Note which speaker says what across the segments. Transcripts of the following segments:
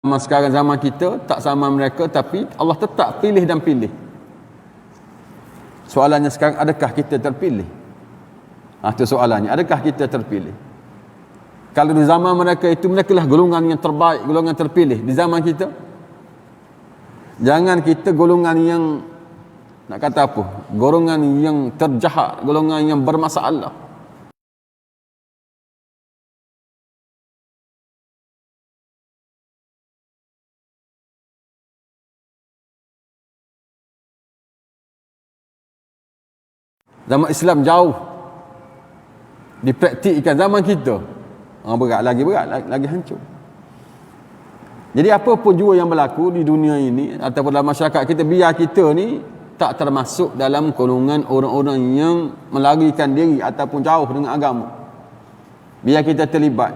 Speaker 1: Zaman sekarang, zaman kita tak sama mereka, tapi Allah tetap pilih dan pilih. Soalannya sekarang, adakah kita terpilih? Itu soalannya, adakah kita terpilih? Kalau di zaman mereka itu, mereka lah golongan yang terbaik, golongan terpilih. Di zaman kita, jangan kita golongan yang, nak kata apa, golongan yang terjahat, golongan yang bermasalah. Zaman Islam jauh dipraktikkan. Zaman kita berat, lagi hancur. Jadi apa pun jua yang berlaku di dunia ini ataupun dalam masyarakat kita, biar kita ni tak termasuk dalam golongan orang-orang yang melarikan diri ataupun jauh dengan agama. Biar kita terlibat,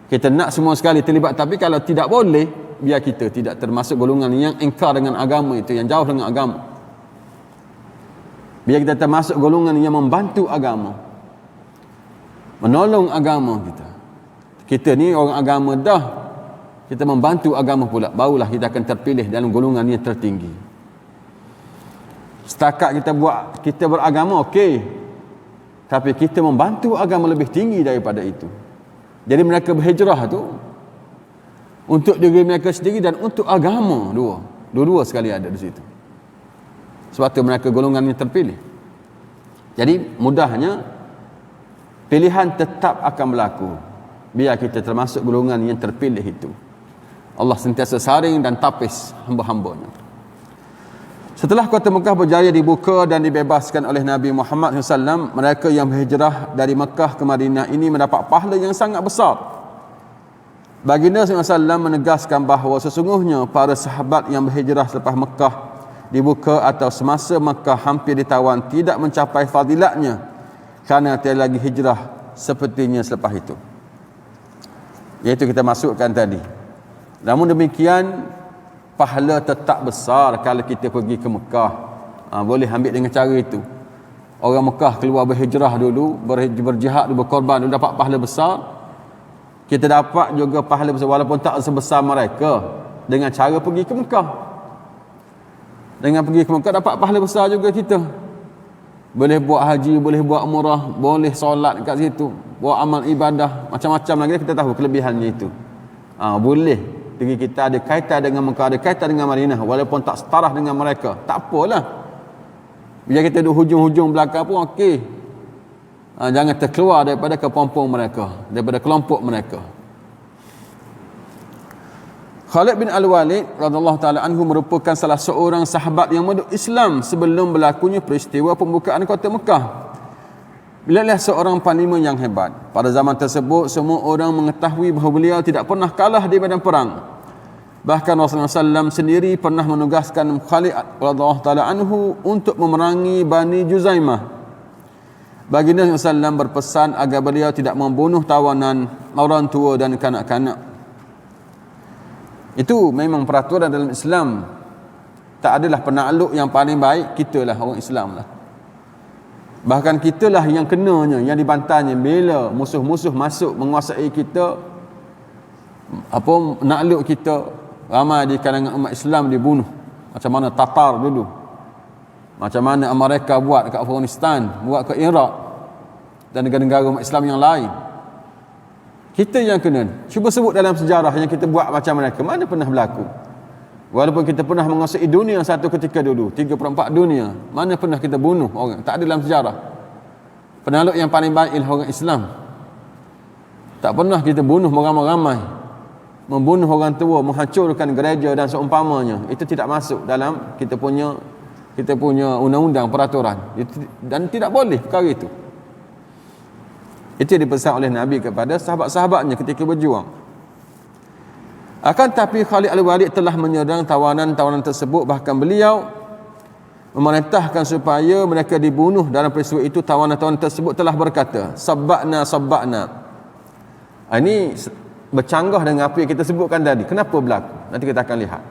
Speaker 1: kita nak semua sekali terlibat, tapi kalau tidak boleh, biar kita tidak termasuk golongan yang ingkar dengan agama itu, yang jauh dengan agama. Biar kita termasuk golongan yang membantu agama, menolong agama kita. Kita ni orang agama dah, kita membantu agama pula, barulah kita akan terpilih dalam golongan yang tertinggi. Setakat kita beragama, okey, tapi kita membantu agama lebih tinggi daripada itu. Jadi mereka berhijrah tu untuk diri mereka sendiri dan untuk agama, dua-dua sekali ada di situ. Sebab tu mereka golongan yang terpilih. Jadi mudahnya, pilihan tetap akan berlaku biar kita termasuk golongan yang terpilih itu. Allah sentiasa saring dan tapis hamba-hambanya. Setelah kota Mekah berjaya dibuka dan dibebaskan oleh Nabi Muhammad SAW, mereka yang berhijrah dari Mekah ke Madinah ini mendapat pahala yang sangat besar. Baginda SAW menegaskan bahawa sesungguhnya para sahabat yang berhijrah selepas Mekah dibuka atau semasa Mekah hampir ditawan tidak mencapai fadilatnya kerana tiada lagi hijrah sepertinya selepas itu. Iaitu kita masukkan tadi. Namun demikian, pahala tetap besar kalau kita pergi ke Mekah. Boleh ambil dengan cara itu. Orang Mekah keluar berhijrah dulu, berjihad dulu, berkorban dulu, dapat pahala besar. Kita dapat juga pahala besar walaupun tak sebesar mereka dengan cara pergi ke Mekah. Dengan pergi ke Mekah dapat pahala besar juga kita. Boleh buat haji, boleh buat umrah, boleh solat kat situ, buat amal ibadah, macam-macam lagi kita tahu kelebihannya itu. Boleh diri kita ada kaitan dengan Mekah, ada kaitan dengan Madinah, walaupun tak setara dengan mereka, tak apalah. Biar kita duduk hujung-hujung belakang pun okey. Jangan terkeluar daripada kepompong mereka, daripada kelompok mereka. Khalid bin Al-Walid radhiyallahu taala anhu merupakan salah seorang sahabat yang masuk Islam sebelum berlakunya peristiwa pembukaan kota Mekah. Beliau seorang panglima yang hebat. Pada zaman tersebut, semua orang mengetahui bahawa beliau tidak pernah kalah di medan perang. Bahkan Rasulullah SAW sendiri pernah menugaskan Khalid radhiyallahu taala anhu untuk memerangi Bani Juzaimah. Baginda SAW berpesan agar beliau tidak membunuh tawanan, orang tua dan kanak-kanak. Itu memang peraturan dalam Islam. Tak adalah penakluk yang paling baik, kitalah orang Islam lah. Bahkan kitalah yang kenanya, yang dibantahnya bila musuh-musuh masuk menguasai kita, nakluk kita. Ramai di kalangan umat Islam dibunuh. Macam mana Tatar dulu, macam mana Amerika buat kat Afghanistan, buat kat Iraq dan negara-negara umat Islam yang lain. Kita yang kena. Cuba sebut dalam sejarah yang kita buat macam mereka, mana pernah berlaku? Walaupun kita pernah menguasai dunia satu ketika dulu, 3/4 dunia, mana pernah kita bunuh orang? Tak ada dalam sejarah. Penakluk yang paling baik ialah orang Islam. Tak pernah kita bunuh ramai-ramai, membunuh orang tua, menghancurkan gereja dan seumpamanya. Itu tidak masuk dalam kita punya undang-undang, peraturan. Dan tidak boleh perkara itu. Itu yang dipesan oleh Nabi kepada sahabat-sahabatnya ketika berjuang. Akan tapi Khalid Al-Walid telah menyerang tawanan-tawanan tersebut. Bahkan beliau memerintahkan supaya mereka dibunuh. Dalam peristiwa itu, tawanan-tawanan tersebut telah berkata, Sabba'na. Ini bercanggah dengan apa yang kita sebutkan tadi. Kenapa berlaku? Nanti kita akan lihat.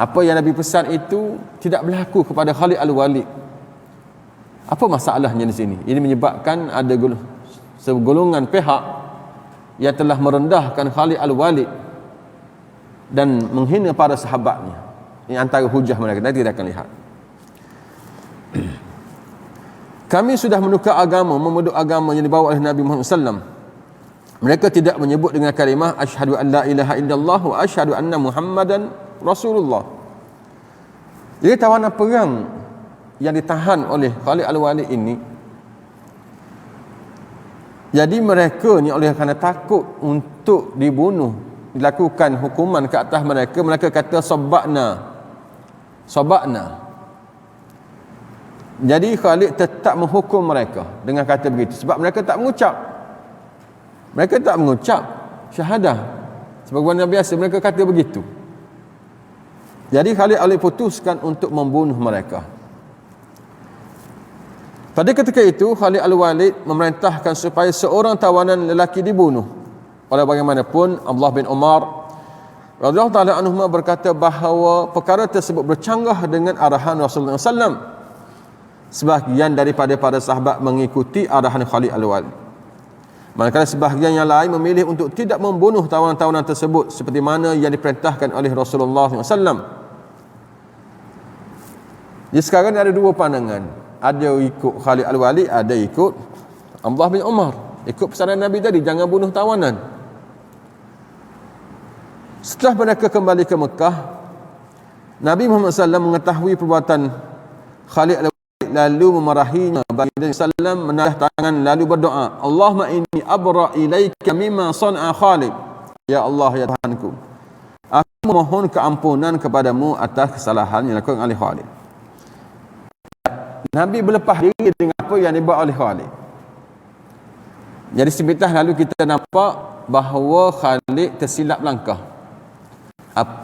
Speaker 1: Apa yang Nabi pesan itu tidak berlaku kepada Khalid Al-Walid. Apa masalahnya di sini? Ini menyebabkan ada segolongan pihak yang telah merendahkan Khalid Al-Walid dan menghina para sahabatnya. Ini antara hujah mereka. Nanti kita akan lihat. Kami sudah menukar agama, memeluk agama yang dibawa oleh Nabi Muhammad SAW. Mereka tidak menyebut dengan kalimah asyhadu an la ilaha illallah wa asyhadu anna Muhammadan Rasulullah. Jadi tawanan perang yang ditahan oleh Khalid Al-Walid ini, jadi mereka ni oleh kerana takut untuk dibunuh, dilakukan hukuman ke atas mereka, mereka kata sabakna. Jadi Khalid tetap menghukum mereka dengan kata begitu sebab mereka tak mengucap syahadah. Sebagaimana biasa mereka kata begitu. Jadi Khalid putuskan untuk membunuh mereka. Pada ketika itu Khalid Al-Walid memerintahkan supaya seorang tawanan lelaki dibunuh. Walau bagaimanapun Abdullah bin Umar radhiyallahu taala anhuma berkata bahawa perkara tersebut bercanggah dengan arahan Rasulullah SAW. Sebahagian daripada para sahabat mengikuti arahan Khalid Al-Walid, manakala sebahagian yang lain memilih untuk tidak membunuh tawanan-tawanan tersebut seperti mana yang diperintahkan oleh Rasulullah SAW. Jadi sekarang ada dua pandangan. Ada ikut Khalid Al-Walid, ada ikut Abdullah bin Umar. Ikut pesanan Nabi tadi, jangan bunuh tawanan. Setelah mereka kembali ke Mekah, Nabi Muhammad SAW mengetahui perbuatan Khalid Al-Walid, lalu memarahinya. Baginda sallam menadah tangan lalu berdoa, Allahumma inni abra ilaika mimma sana'a Khalid. Ya Allah, ya Tuhanku, aku memohon keampunan kepadamu atas kesalahan yang dilakukan oleh Khalid. Nabi berlepas diri dengan apa yang dibuat oleh Khalid. Jadi sebentar lalu kita nampak bahawa Khalid tersilap langkah.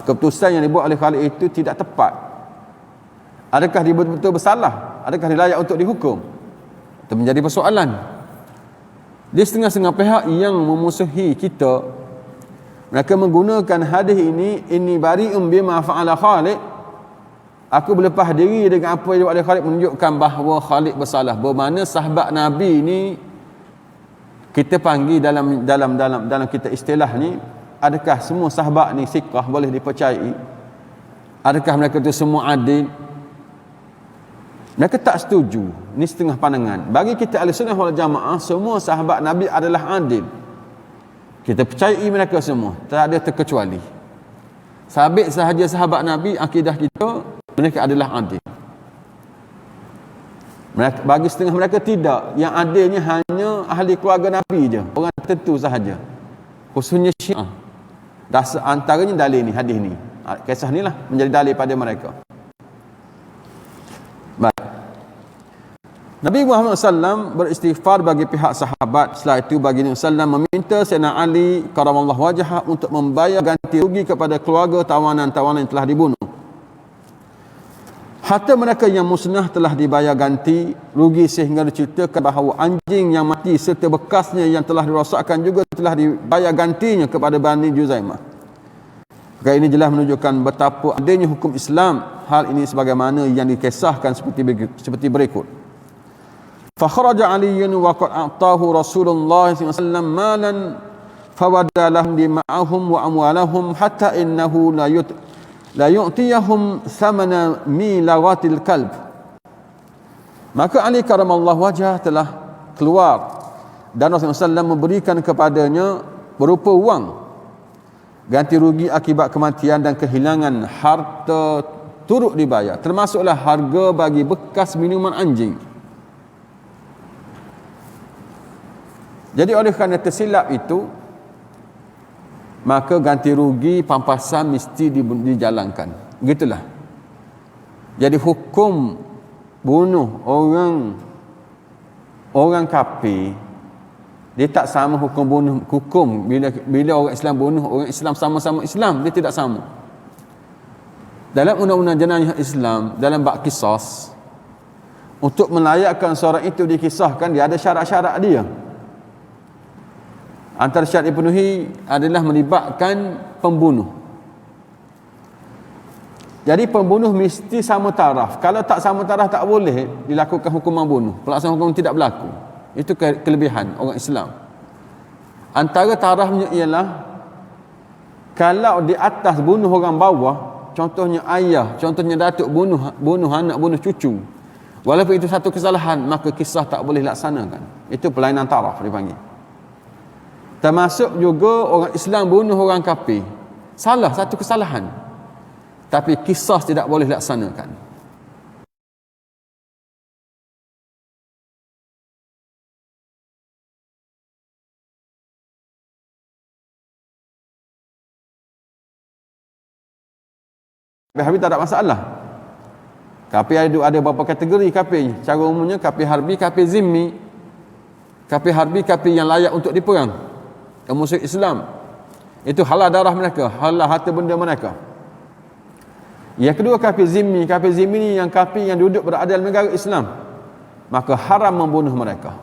Speaker 1: Keputusan yang dibuat oleh Khalid itu tidak tepat. Adakah dia betul-betul bersalah? Adakah dia layak untuk dihukum? Itu menjadi persoalan. Di setengah-setengah pihak yang memusuhi kita, mereka menggunakan hadis ini bari'un bima fa'ala Khalid. Aku berlepas diri dengan apa yang dibuat oleh Khalid, menunjukkan bahawa Khalid bersalah. Bermakna sahabat Nabi ni kita panggil dalam kita istilah ni, adakah semua sahabat ni siqah, boleh dipercayai? Adakah mereka itu semua adil? Mereka tak setuju. Ini setengah pandangan. Bagi kita Ahlussunnah wal Jamaah, semua sahabat Nabi adalah adil. Kita percayai mereka semua, tak ada terkecuali. Sabit sahaja sahabat Nabi, akidah kita, mereka adalah adil. Bagi setengah mereka tidak. Yang adilnya hanya ahli keluarga Nabi je, orang tertentu sahaja, khususnya Syiah. Dasar antaranya dalil ni, hadis ni, kisah ni lah menjadi dalil pada mereka. Baik. Nabi Muhammad SAW beristighfar bagi pihak sahabat. Setelah itu baginda SAW meminta Sayyidina Ali karamallahu wajhah untuk membayar ganti rugi kepada keluarga tawanan-tawanan yang telah dibunuh. Harta mereka yang musnah telah dibayar ganti rugi sehingga diceritakan bahawa anjing yang mati serta bekasnya yang telah dirosakkan juga telah dibayar gantinya kepada Bani Juzaimah. Perkara ini jelas menunjukkan betapa adilnya hukum Islam. Hal ini sebagaimana yang dikisahkan seperti berikut. فخرج علي وقد أعطاه رسول الله صلى الله عليه وسلم مالا فودى لهم دماءهم وأموالهم حتى إنه لا يعطيهم ثمن ميلغات الكلب. Maka Ali karamallahu wajhah telah keluar dan Rasulullah SAW memberikan kepadanya berupa wang ganti rugi akibat kematian dan kehilangan harta turut dibayar, termasuklah harga bagi bekas minuman anjing. Jadi oleh kerana tersilap itu, maka ganti rugi pampasan mesti dijalankan. Begitulah. Jadi hukum bunuh orang kafir, dia tak sama hukum bila orang Islam bunuh orang Islam sama-sama Islam, dia tidak sama. Dalam undang-undang jenayah Islam, dalam bab qisas, untuk melayakkan seorang itu dikisahkan, dia ada syarat-syarat dia. Antara syarat dipenuhi adalah melibatkan pembunuh. Jadi pembunuh mesti sama taraf. Kalau tak sama taraf, tak boleh dilakukan hukuman bunuh. Pelaksanaan hukum tidak berlaku. Itu kelebihan orang Islam. Antara tarafnya ialah Kalau di atas bunuh orang bawah, contohnya ayah, contohnya datuk bunuh anak, bunuh cucu, walaupun itu satu kesalahan, maka kisah tak boleh laksanakan. Itu pelainan taraf dipanggil. Termasuk juga orang Islam bunuh orang kafir, salah, satu kesalahan, tapi kisah tidak boleh laksanakan. Habis tak ada masalah. Kafir ada beberapa kategori kafir. Cara umumnya kafir harbi, kafir zimmi. Kafir harbi, kafir yang layak untuk diperang. Musuh Islam. Itu halal darah mereka, halal harta benda mereka. Yang kedua kafir zimmi. Kafir zimmi ni yang kafir yang duduk berada dalam negara Islam. Maka haram membunuh mereka.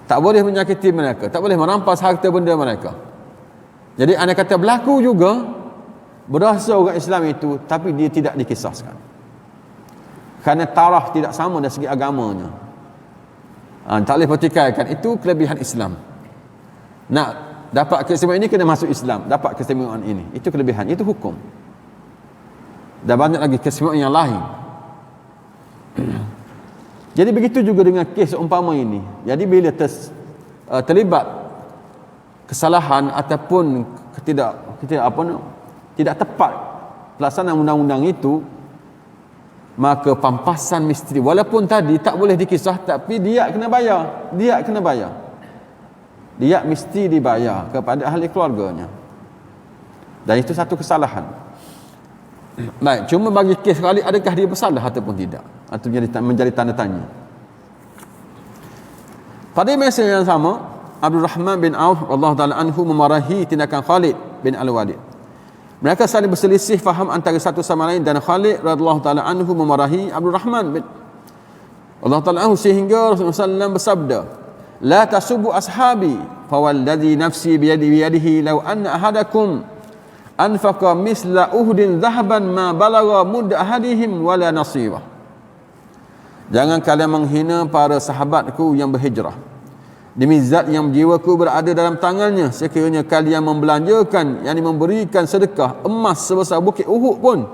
Speaker 1: Tak boleh menyakiti mereka, tak boleh merampas harta benda mereka. Jadi anda kata berlaku juga berasa orang Islam itu, tapi dia tidak dikisaskan kerana taraf tidak sama dari segi agamanya. Tak boleh pertikaikan. Itu kelebihan Islam. Nak dapat keistimewaan ini kena masuk Islam, dapat keistimewaan ini, itu kelebihan, itu hukum. Dan banyak lagi keistimewaan yang lain. Jadi begitu juga dengan kes umpama ini. Jadi bila terlibat kesalahan ataupun tidak tepat pelaksanaan undang-undang itu, maka pampasan misteri, walaupun tadi tak boleh dikisah, tapi dia kena bayar. Dia mesti dibayar kepada ahli keluarganya. Dan itu satu kesalahan. Baik, cuma bagi kes Khalid, adakah dia bersalah ataupun tidak, atau menjadi tanda tanya. Pada masa yang sama, Abdul Rahman bin Auf radhiyallahu taala anhu memarahi tindakan Khalid bin Al-Walid. Mereka saling berselisih faham antara satu sama lain, dan Khalid radhiyallahu taala anhu memarahi Abdul Rahman bin radhiyallahu taala anhu sehingga Rasulullah SAW bersabda, "La tasubbu ashabi, fawalladhi nafsi biyadihi law anna ahadakum anfaqa misla uhdin dhahaban ma balagha mudda ahadihim wala nasira." Jangan kalian menghina para sahabatku yang berhijrah. Demi zat yang jiwaku berada dalam tangannya, sekiranya kalian membelanjakan, yakni memberikan sedekah emas sebesar bukit Uhud pun,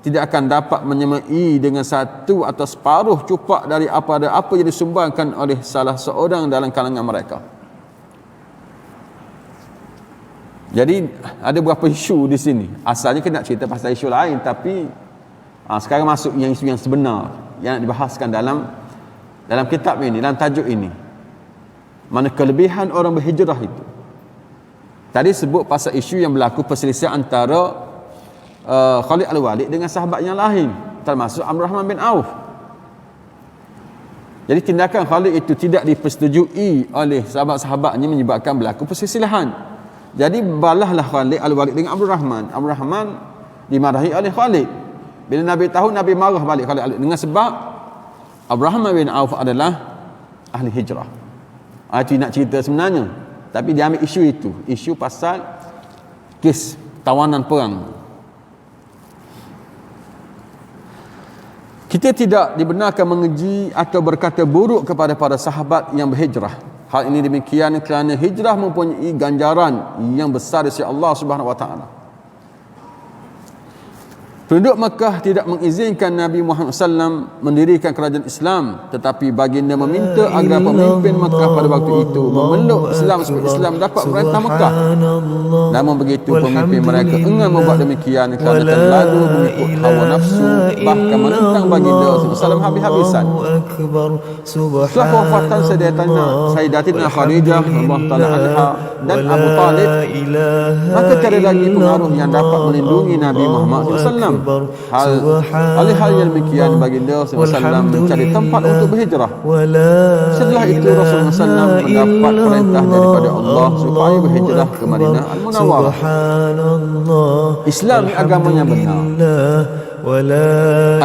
Speaker 1: tidak akan dapat menyamai dengan satu atau separuh cupak dari apa yang disumbangkan oleh salah seorang dalam kalangan mereka. Jadi ada beberapa isu di sini. Asalnya kita nak cerita pasal isu lain, tapi sekarang masuk yang isu yang sebenar yang nak dibahaskan dalam kitab ini, dalam tajuk ini. Mana kelebihan orang berhijrah itu. Tadi sebut pasal isu yang berlaku perselisihan antara Khalid Al-Walid dengan sahabat yang lain, termasuk Abdul Rahman bin Auf. Jadi tindakan Khalid itu tidak dipersetujui oleh sahabat-sahabatnya, menyebabkan berlaku perselisihan. Jadi balahlah Khalid Al-Walid dengan Abdul Rahman. Abdul Rahman dimarahi oleh Khalid. Bila Nabi tahu, Nabi marah balik Khalid Al-Walid dengan sebab Abdul Rahman bin Auf adalah ahli hijrah. Itu nak cerita sebenarnya, tapi dia ambil isu itu, isu pasal kes tawanan perang. Kita tidak dibenarkan mengeji atau berkata buruk kepada para sahabat yang berhijrah. Hal ini demikian kerana hijrah mempunyai ganjaran yang besar dari Allah Subhanahu wa taala. Penduduk Mekah tidak mengizinkan Nabi Muhammad SAW mendirikan kerajaan Islam, tetapi baginda meminta agar pemimpin Mekah pada waktu itu memeluk Islam supaya Islam dapat merintah Mekah. Namun begitu pemimpin mereka enggan membuat demikian kerana terlalu mengikut hawa nafsu, bahkan menentang baginda SAW habis-habisan. Setelah wafatan Sayyidatina Khadijah radhiyallahu taala anha dan Abu Talib, maka tiada lagi pengaruh yang dapat melindungi Nabi Muhammad SAW. Hal-hal yang demikian baginda SAW mencari tempat untuk berhijrah. Setelah itu Rasulullah SAW mendapat perintah daripada Allah supaya berhijrah ke Madinah Al-Munawwarah. Islam agamanya benar.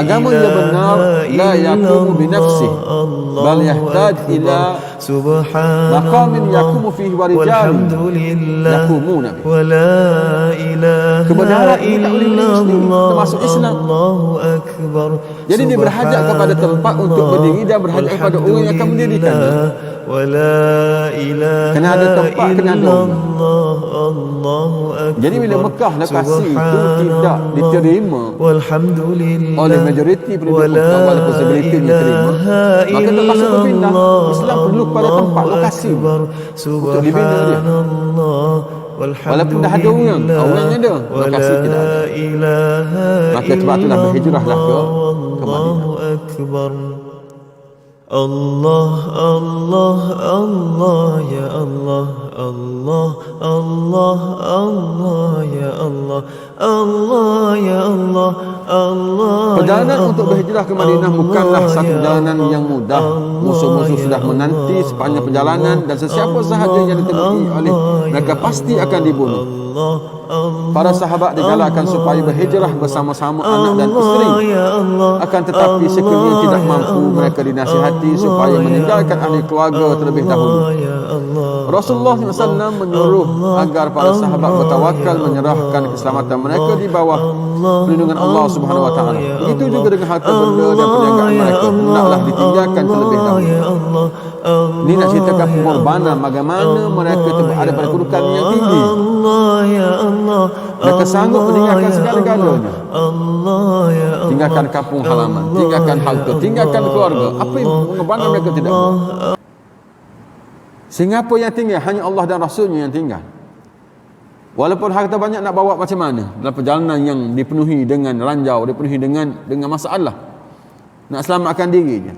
Speaker 1: Agama yang benar la yakumu binafsih, bal yahtaj ila maqamin yakumu fihi wa rijalin yakumuna bihi. kebenaran ini tak boleh berdiri sendiri, termasuk Islam. Jadi dia berhajat kepada tempat untuk berdiri dan berhajat kepada orang yang akan mendirikannya. Kena ada tempat, kena ada orang. Jadi bila Mekah lokasi itu tidak diterima oleh majoriti penduduk Mekah, walaupun segelintirnya terima, maka terpaksa berpindah. Islam perlu pada tempat lokasi untuk dibina dia. Walaupun dah ada orang ada, lokasi tidak ada. Maka sebab itulah berhijrahlah ke Madinah.
Speaker 2: Allah Allah Allah ya Allah Allah Allah Allah ya Allah Allah ya Allah Allah.
Speaker 1: Perjalanan untuk berhijrah ke Madinah bukanlah satu perjalanan yang mudah. Musuh-musuh sudah menanti sepanjang perjalanan dan sesiapa sahaja yang ditemui oleh mereka pasti akan dibunuh. Para sahabat digalakkan supaya berhijrah bersama-sama anak dan isteri. Akan tetapi sekiranya tidak mampu, mereka dinasihati supaya meninggalkan ahli keluarga terlebih dahulu. Rasulullah SAW menyuruh agar para sahabat bertawakal menyerahkan keselamatan mereka di bawah perlindungan Allah Subhanahu Wa Taala. Begitu juga dengan harta benda dan perniagaan mereka, hendaklah ditinggalkan terlebih dahulu. Ini nak ceritakan pengorbanan bagaimana mereka berada pada kedudukan yang tinggi. Mereka sanggup meninggalkan segala-galanya, tinggalkan kampung halaman, tinggalkan harta, tinggalkan keluarga. Apa yang pengorbanan mereka tidak buat? Sehingga apa yang tinggal? Hanya Allah dan Rasulnya yang tinggal. Walaupun harta banyak nak bawa macam mana dalam perjalanan yang dipenuhi dengan ranjau, dipenuhi dengan masalah, nak selamatkan dirinya.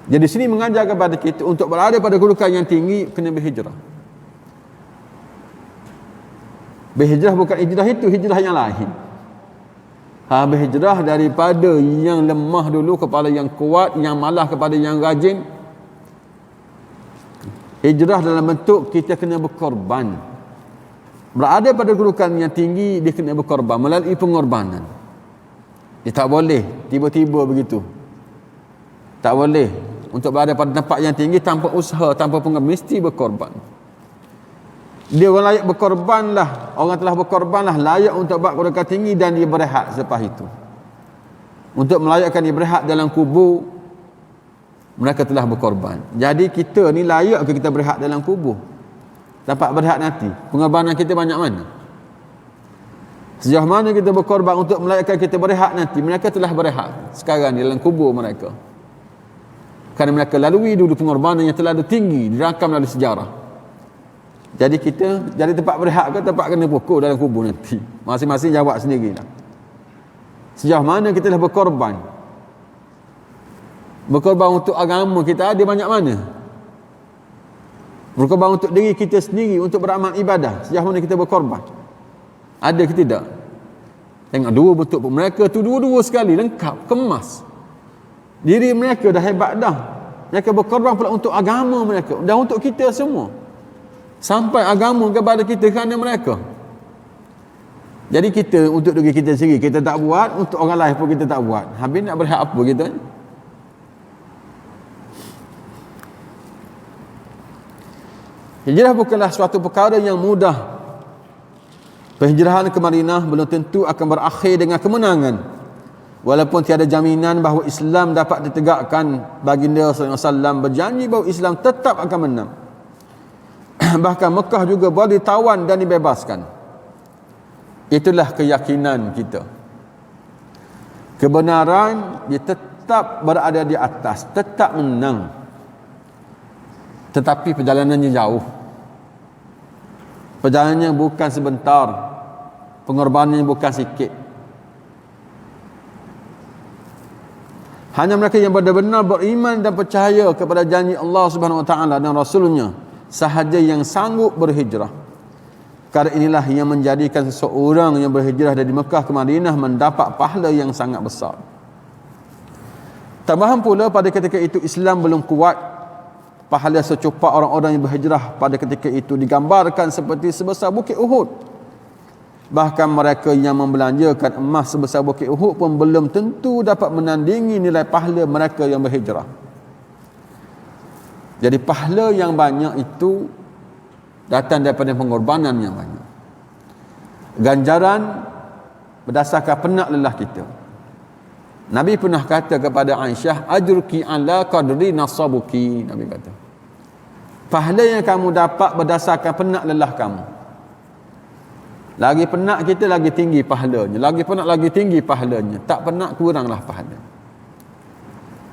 Speaker 1: Jadi sini mengajar kepada kita untuk berada pada kedudukan yang tinggi, kena berhijrah. Berhijrah bukan hijrah itu, hijrah yang lain. Berhijrah daripada yang lemah dulu kepada yang kuat, yang malas kepada yang rajin. Hijrah dalam bentuk kita kena berkorban. Berada pada kedudukan yang tinggi, dia kena berkorban melalui pengorbanan. Dia tak boleh tiba-tiba begitu. Tak boleh untuk berada pada tempat yang tinggi tanpa usaha, tanpa pengorbanan, mesti berkorban. Dia orang layak berkorbanlah, orang telah berkorbanlah layak untuk buat kedudukan tinggi dan dia berehat selepas itu. Untuk melayakkan dia berehat dalam kubur, mereka telah berkorban. Jadi kita ni layak ke kita berehat dalam kubur? Dapat berehat nanti. Pengorbanan kita banyak mana? Sejauh mana kita berkorban untuk melayakkan kita berehat nanti? Mereka telah berehat sekarang di dalam kubur mereka. Kerana mereka lalui dulu pengorbanan yang terlalu tinggi, dirakam melalui sejarah. Jadi kita jadi tempat berehat ke tempat kena pukul dalam kubur nanti? Masing-masing jawab sendirilah. Sejauh mana kita telah berkorban? Berkorban untuk agama kita ada banyak mana? Berkorban untuk diri kita sendiri, untuk beramal ibadah, sejauh mana kita berkorban? Ada ke tidak? Tengok dua bentuk mereka tu, dua-dua sekali lengkap, kemas. Diri mereka dah hebat dah. Mereka berkorban pula untuk agama mereka dan untuk kita semua. Sampai agama kepada kita kerana mereka. Jadi kita untuk diri kita sendiri kita tak buat, untuk orang lain pun kita tak buat. Habis nak berehat apa kita? Hijrah bukanlah suatu perkara yang mudah. Penghijrahan ke Madinah belum tentu akan berakhir dengan kemenangan. Walaupun tiada jaminan bahawa Islam dapat ditegakkan, baginda sallallahu alaihi wasallam berjanji bahawa Islam tetap akan menang. Bahkan Mekah juga boleh ditawan dan dibebaskan. Itulah keyakinan kita. Kebenaran dia tetap berada di atas, tetap menang. Tetapi perjalanannya jauh. Perjalanannya bukan sebentar. Pengorbanannya bukan sikit. Hanya mereka yang benar-benar beriman dan percaya kepada janji Allah Subhanahu Wa Taala dan Rasulnya sahaja yang sanggup berhijrah. Kerana inilah yang menjadikan seseorang yang berhijrah dari Mekah ke Madinah mendapat pahala yang sangat besar. Tambahan pula pada ketika itu Islam belum kuat. Pahala secupak orang-orang yang berhijrah pada ketika itu digambarkan seperti sebesar bukit Uhud. Bahkan mereka yang membelanjakan emas sebesar bukit Uhud pun belum tentu dapat menandingi nilai pahala mereka yang berhijrah. Jadi pahala yang banyak itu datang daripada pengorbanan yang banyak. ganjaran berdasarkan penak lelah kita. Nabi pernah kata kepada Aisyah, ajruki ala qadri nasabuki. Nabi kata, pahala yang kamu dapat berdasarkan penak lelah kamu. Lagi penat kita, lagi tinggi pahalanya. Lagi penat, lagi tinggi pahalanya. Tak penat, kuranglah pahala.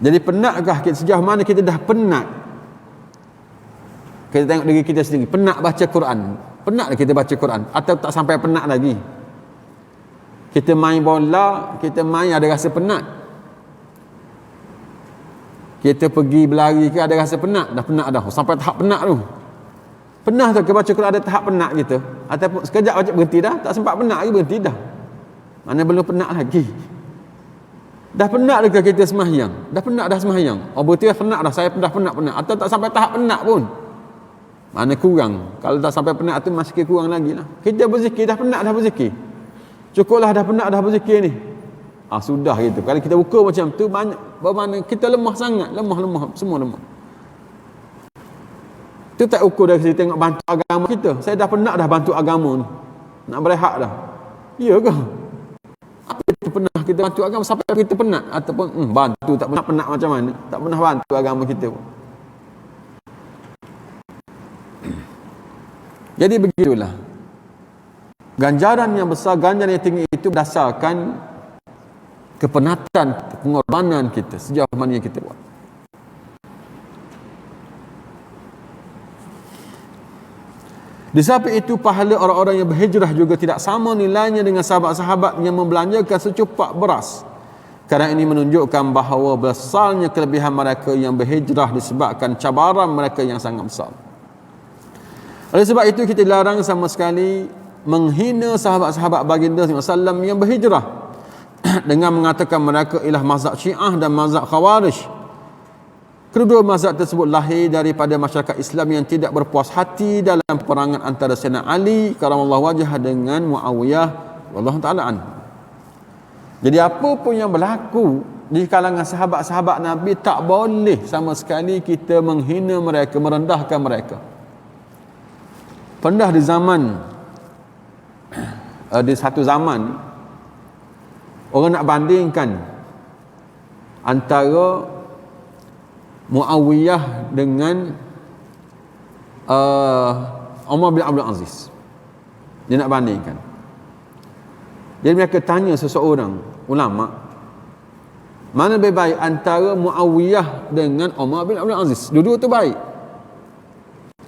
Speaker 1: Jadi penatkah kita, sejauh mana kita dah penat? Kita tengok diri kita sendiri, penat baca Quran. Penat kita baca Quran atau tak sampai penat lagi? Kita main bola, kita main ada rasa penat. Kita pergi berlari ke ada rasa penat, dah penat dah. Sampai tahap penat tu. Pernah tak ke baca Quran ada tahap penat kita? Ataupun sekejap baca berhenti dah, tak sempat penat lagi berhenti dah. Mana belum penat lagi. Dah penat ke kita sembahyang? Dah penat dah sembahyang. Oh berarti dah penat dah, saya dah penat. Atau tak sampai tahap penat pun. Mana kurang. Kalau tak sampai penat tu masih kurang lagi lah. Kita berzikir dah penat dah berzikir. Cukuplah dah penat dah berzikir ni. Sudah gitu. Kalau kita ukur macam tu, banyak bermakna kita lemah sangat. Lemah. Semua lemah. Tu tak ukur dari segi tengok bantu agama kita. Saya dah penat dah bantu agama ni. Nak berehat dah. Ya ke? Apa itu pernah kita bantu agama sampai kita penat? Ataupun bantu tak pernah penat macam mana? Tak pernah bantu agama kita pun. Jadi begitulah. Ganjaran yang besar, ganjaran yang tinggi itu berdasarkan kepenatan, pengorbanan kita sejauh mana yang kita buat. Di samping itu, pahala orang-orang yang berhijrah juga tidak sama nilainya dengan sahabat-sahabat yang membelanjakan secupak beras. Kerana ini menunjukkan bahawa besarnya kelebihan mereka yang berhijrah disebabkan cabaran mereka yang sangat besar. Oleh sebab itu, kita dilarang sama sekali menghina sahabat-sahabat baginda SAW yang berhijrah dengan mengatakan mereka ialah mazhab Syiah dan mazhab Khawarij. Kedua mazhab tersebut lahir daripada masyarakat Islam yang tidak berpuas hati dalam peperangan antara Sayyidina Ali karamallahu wajhah dengan Muawiyah wallahu taala anhu. Jadi apa pun yang berlaku di kalangan sahabat-sahabat Nabi, tak boleh sama sekali kita menghina mereka, merendahkan mereka. Pernah di zaman di satu zaman orang nak bandingkan antara Muawiyah dengan Umar bin Abdul Aziz. Dia nak bandingkan. Jadi mereka tanya seseorang ulama, mana lebih baik antara Muawiyah dengan Umar bin Abdul Aziz? Dua-dua tu baik.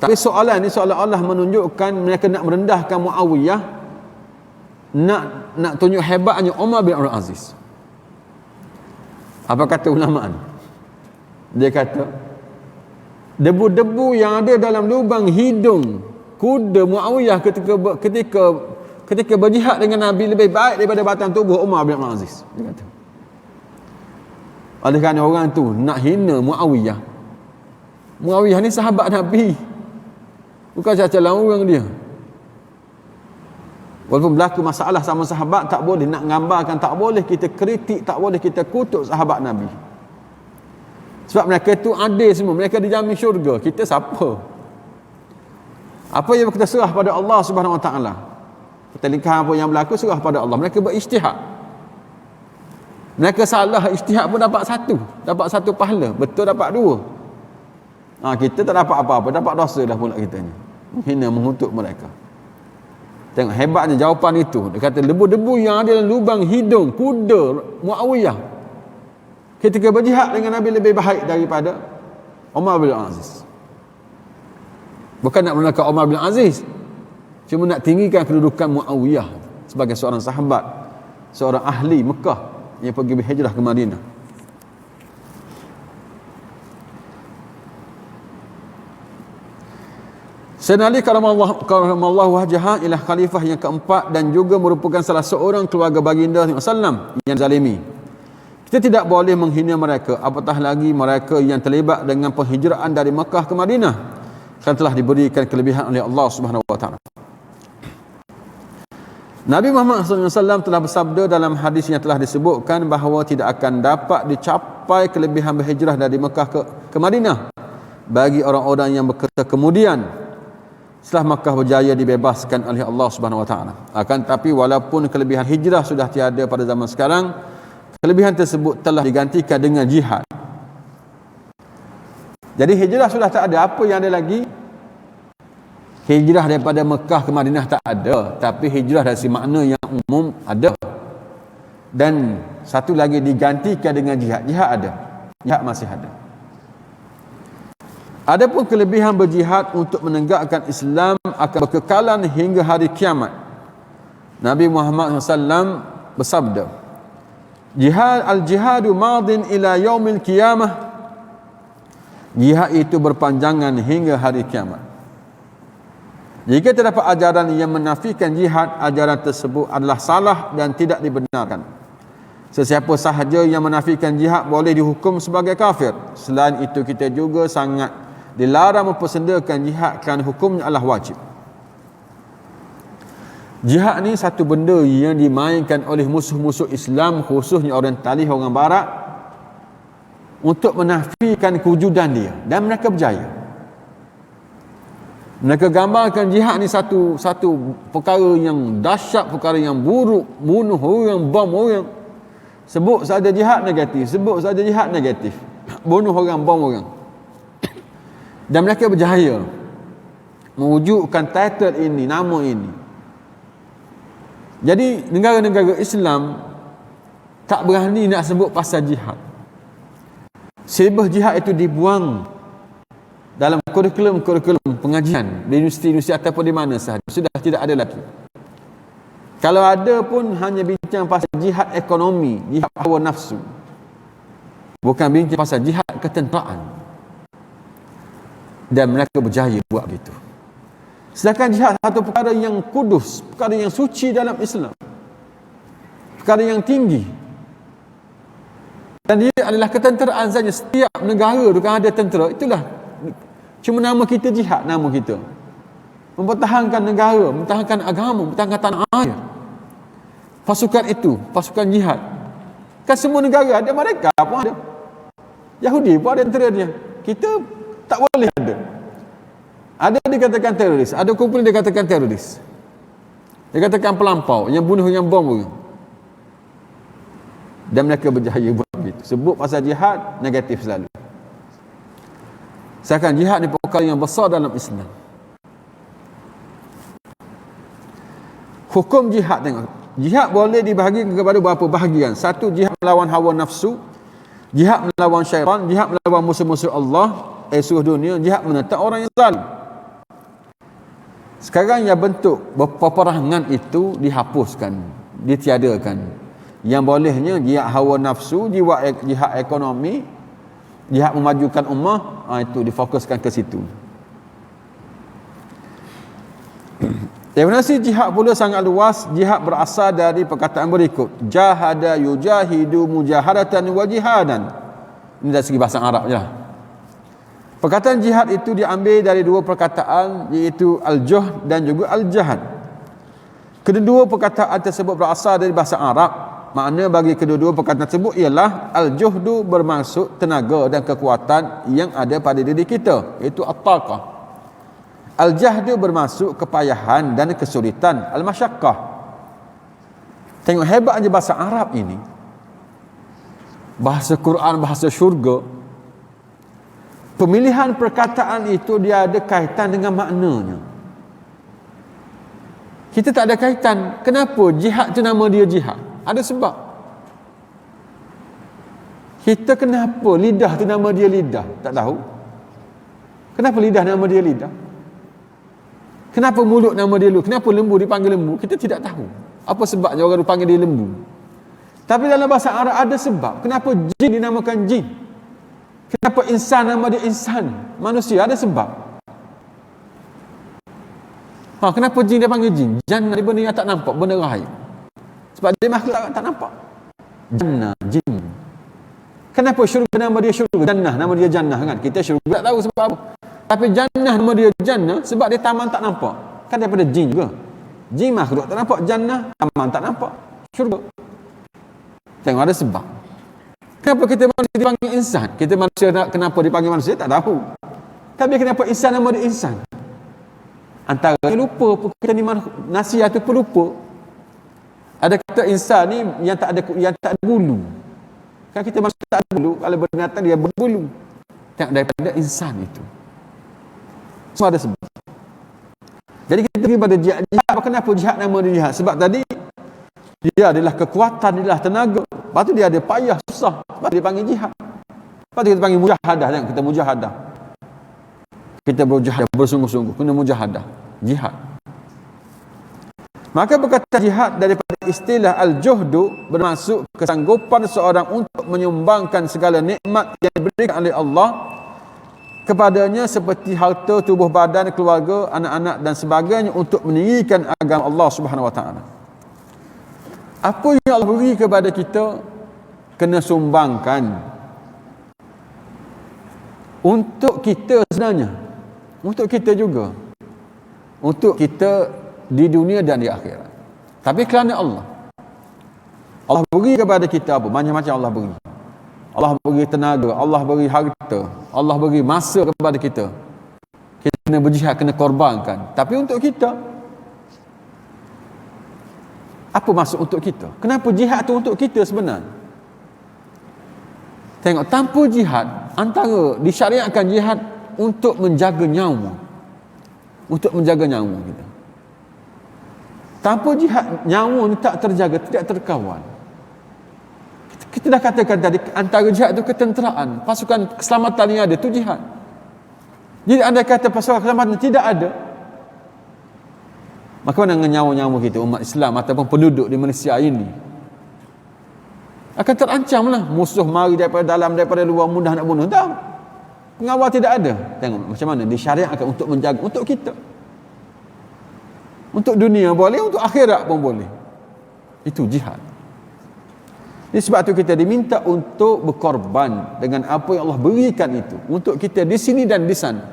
Speaker 1: Tapi soalan ni seolah-olah menunjukkan mereka nak merendahkan Muawiyah, nak tunjuk hebatnya Umar bin Abdul Aziz. Apa kata ulama ni? Dia kata, debu-debu yang ada dalam lubang hidung kuda Muawiyah ketika berjihad dengan Nabi lebih baik daripada batang tubuh Umar bin Abdul Aziz. Dia kata. Oleh kerana orang tu nak hina Muawiyah. Muawiyah ni sahabat Nabi. Bukan cacalan orang dia. Walaupun berlaku masalah sama sahabat, tak boleh nak gambarkan, tak boleh kita kritik, tak boleh kita kutuk sahabat Nabi. Sebab mereka itu adil semua, mereka dijamin syurga. Kita siapa? Apa yang kita serah pada Allah Subhanahu Wa Taala. Kita lihat apa yang berlaku, serah pada Allah. Mereka berijtihad. Mereka salah ijtihad pun dapat satu pahala. Betul dapat dua. Kita tak dapat apa-apa, dapat dosa dah pula kita ni. Menghina, mengutuk mereka. Tengok hebatnya jawapan itu. Dia kata debu-debu yang ada dalam lubang hidung kuda Muawiyah ketika berjihad dengan Nabi lebih baik daripada Umar bin Aziz. Bukan nak merendahkan Umar bin Aziz, cuma nak tinggikan kedudukan Muawiyah sebagai seorang sahabat, seorang ahli Mekah yang pergi berhijrah ke Madinah. Sayyidina Ali karamallahu wajhah ialah khalifah yang keempat dan juga merupakan salah seorang keluarga baginda SAW yang zalimi. Kita tidak boleh menghina mereka, apatah lagi mereka yang terlibat dengan penghijraan dari Mekah ke Madinah, kerana telah diberikan kelebihan oleh Allah Subhanahu Wa Taala. Nabi Muhammad SAW telah bersabda dalam hadis yang telah disebutkan bahawa tidak akan dapat dicapai kelebihan berhijrah dari Mekah ke Madinah bagi orang-orang yang berkata kemudian, setelah Makkah berjaya dibebaskan oleh Allah Subhanahu wa taala. Akan tapi walaupun kelebihan hijrah sudah tiada pada zaman sekarang, kelebihan tersebut telah digantikan dengan jihad. Jadi hijrah sudah tak ada, apa yang ada lagi? Hijrah daripada Mekah ke Madinah tak ada, tapi hijrah dari makna yang umum ada. Dan satu lagi digantikan dengan jihad. Jihad ada. Jihad masih ada. Adapun kelebihan berjihad untuk menegakkan Islam akan berkekalan hingga hari kiamat. Nabi Muhammad SAW bersabda, Al-jihadu madin ila yaumil qiyamah. Jihad itu berpanjangan hingga hari kiamat. Jika terdapat ajaran yang menafikan jihad, ajaran tersebut adalah salah dan tidak dibenarkan. Sesiapa sahaja yang menafikan jihad boleh dihukum sebagai kafir. Selain itu, kita juga sangat dilarang mempersendakan jihad kerana hukumnya adalah wajib. Jihad ni satu benda yang dimainkan oleh musuh-musuh Islam, khususnya orientalis, orang barat, untuk menafikan kewujudan dia, dan mereka berjaya. Mereka gambarkan jihad ni satu perkara yang dahsyat, perkara yang buruk, bunuh orang, bom orang. Sebut saja jihad negatif, bunuh orang, bom orang. Dan mereka berjaya mewujudkan title ini, nama ini. Jadi negara-negara Islam tak berani nak sebut pasal jihad. Silibus jihad itu dibuang dalam kurikulum pengajian di universiti ataupun di mana sahaja. Sudah tidak ada lagi. Kalau ada pun hanya bincang pasal jihad ekonomi, jihad hawa nafsu. Bukan bincang pasal jihad ketenteraan. Dan mereka berjaya buat begitu. Sedangkan jihad satu perkara yang kudus, perkara yang suci dalam Islam, perkara yang tinggi, dan dia adalah ketenteraan saja. Setiap negara tu kan ada tentera. Itulah cuma nama kita jihad, nama kita mempertahankan negara, mempertahankan agama, mempertahankan tanah air. Pasukan itu, pasukan jihad, kan semua negara ada. Mereka pun ada, Yahudi pun ada tentera dia. Kita tak boleh ada. Ada dikatakan teroris, ada kumpulan dikatakan teroris, dikatakan pelampau yang bunuh, yang bom orang. Dan mereka berjaya buat begitu. Sebut pasal jihad, negatif selalu. Seakan jihad ni perkara yang besar dalam Islam. Hukum jihad, tengok. Jihad boleh dibahagi kepada beberapa bahagian. Satu, jihad melawan hawa nafsu, jihad melawan syaitan, jihad melawan musuh-musuh Allah, seluruh dunia, jihad menentang orang yang zalim. Sekarang yang bentuk peperangan itu dihapuskan, ditiadakan. Yang bolehnya jihad hawa nafsu, jihad ekonomi, jihad memajukan ummah, itu difokuskan ke situ. Definisi jihad pula sangat luas. Jihad berasal dari perkataan berikut: jahada yujahidu mujahadatan wa jihadan. Ini dari segi bahasa Arab je. Perkataan jihad itu diambil dari dua perkataan, iaitu al-juhd dan juga al-jahad. Kedua perkataan tersebut berasal dari bahasa Arab. Makna bagi kedua-dua perkataan tersebut ialah al-juhdu bermaksud tenaga dan kekuatan yang ada pada diri kita, iaitu at-taqah. Al-jahdu bermaksud kepayahan dan kesulitan, al-masyaqqah. Tengok hebatnya bahasa Arab ini. Bahasa Quran, bahasa syurga. Pemilihan perkataan itu dia ada kaitan dengan maknanya. Kita tak ada kaitan. Kenapa jihad tu nama dia jihad? Ada sebab. Kita kenapa lidah tu nama dia lidah? Tak tahu. Kenapa lidah nama dia lidah? Kenapa mulut nama dia lembu? Kenapa lembu dipanggil lembu? Kita tidak tahu. Apa sebabnya orang dipanggil dia lembu? Tapi dalam bahasa Arab ada sebab. Kenapa jin dinamakan jin? Kenapa insan nama dia insan? Manusia, ada sebab. Kenapa jin dia panggil jin? Jannah dia benda yang tak nampak, benda gaib. Sebab dia makhluk tak nampak. Jannah, jin. Kenapa syurga nama dia syurga? Jannah nama dia jannah kan? Kita syurga tak tahu sebab apa. Tapi jannah nama dia jannah sebab dia taman tak nampak. Kan daripada jin juga. Jin makhluk tak nampak, jannah taman tak nampak, syurga. Tengok ada sebab. Kenapa kita manusia dipanggil insan? Kita manusia kenapa dipanggil manusia tak tahu. Tapi kenapa insan nama dia insan? Antaranya lupa, kita ni nasihat tu pun lupa. Ada kata insan ni yang tak ada bulu. Kan kita manusia tak ada bulu, kalau binatang dia berbulu. Tengok daripada insan itu. Semua ada sebab. Jadi kita pergi pada jihad. Kenapa jihad nama dia jihad? Sebab tadi dia adalah kekuatan, dia adalah tenaga. Lepas tu dia ada payah, susah. Sebab dia panggil jihad. Lepas tu kita panggil mujahadah. Tengok, kita mujahadah. Kita berjahadah bersungguh-sungguh. Kena mujahadah. Jihad. Maka berkata jihad daripada istilah al-juhdu bermaksud kesanggupan seorang untuk menyumbangkan segala nikmat yang diberikan oleh Allah kepadanya seperti harta, tubuh badan, keluarga, anak-anak dan sebagainya untuk meninggikan agama Allah Subhanahu Wa Taala. Apa yang Allah beri kepada kita kena sumbangkan untuk kita sebenarnya, untuk kita juga, untuk kita di dunia dan di akhirat. Tapi kerana Allah beri kepada kita apa? Macam-macam Allah beri. Allah beri tenaga, Allah beri harta, Allah beri masa kepada kita. Kita kena berjihad, kena korbankan. Tapi untuk kita, apa maksud untuk kita? Kenapa jihad tu untuk kita sebenarnya? Tengok, tanpa jihad, antara disyariatkan jihad untuk menjaga nyawa. Untuk menjaga nyawa kita. Tanpa jihad, nyawa ni tak terjaga, tidak terkawal. Kita dah katakan tadi, antara jihad itu ketenteraan. Pasukan keselamatan yang ada, itu jihad. Jadi anda kata pasukan keselamatan tidak ada, maka mana dengan nyawa-nyawa kita, umat Islam ataupun penduduk di Malaysia ini? Akan terancamlah. Musuh mari daripada dalam, daripada luar, mudah nak bunuh. Tak. Pengawal tidak ada. Tengok macam mana disyariatkan untuk menjaga, untuk kita. Untuk dunia boleh, untuk akhirat pun boleh. Itu jihad. Ini sebab tu kita diminta untuk berkorban dengan apa yang Allah berikan itu untuk kita di sini dan di sana.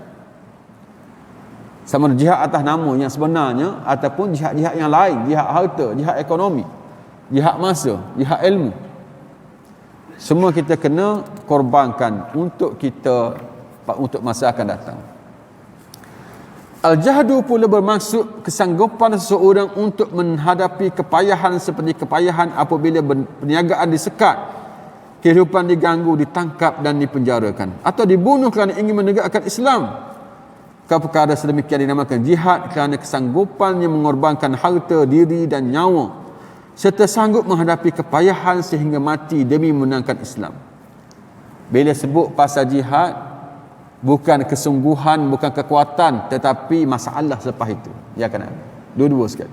Speaker 1: Sama jihad atas nama yang sebenarnya ataupun jihad-jihad yang lain, jihad harta, jihad ekonomi, jihad masa, jihad ilmu. Semua kita kena korbankan untuk kita, untuk masa akan datang. Al-jahdu pula bermaksud kesanggupan seseorang untuk menghadapi kepayahan seperti kepayahan apabila perniagaan disekat, kehidupan diganggu, ditangkap dan dipenjarakan, atau dibunuh kerana ingin menegakkan Islam. Perkara sedemikian dinamakan jihad kerana kesanggupannya mengorbankan harta, diri dan nyawa serta sanggup menghadapi kepayahan sehingga mati demi menangkan Islam. Bila sebut pasal jihad, bukan kesungguhan, bukan kekuatan, tetapi masalah selepas itu. Dia akan ada dua-dua sekali.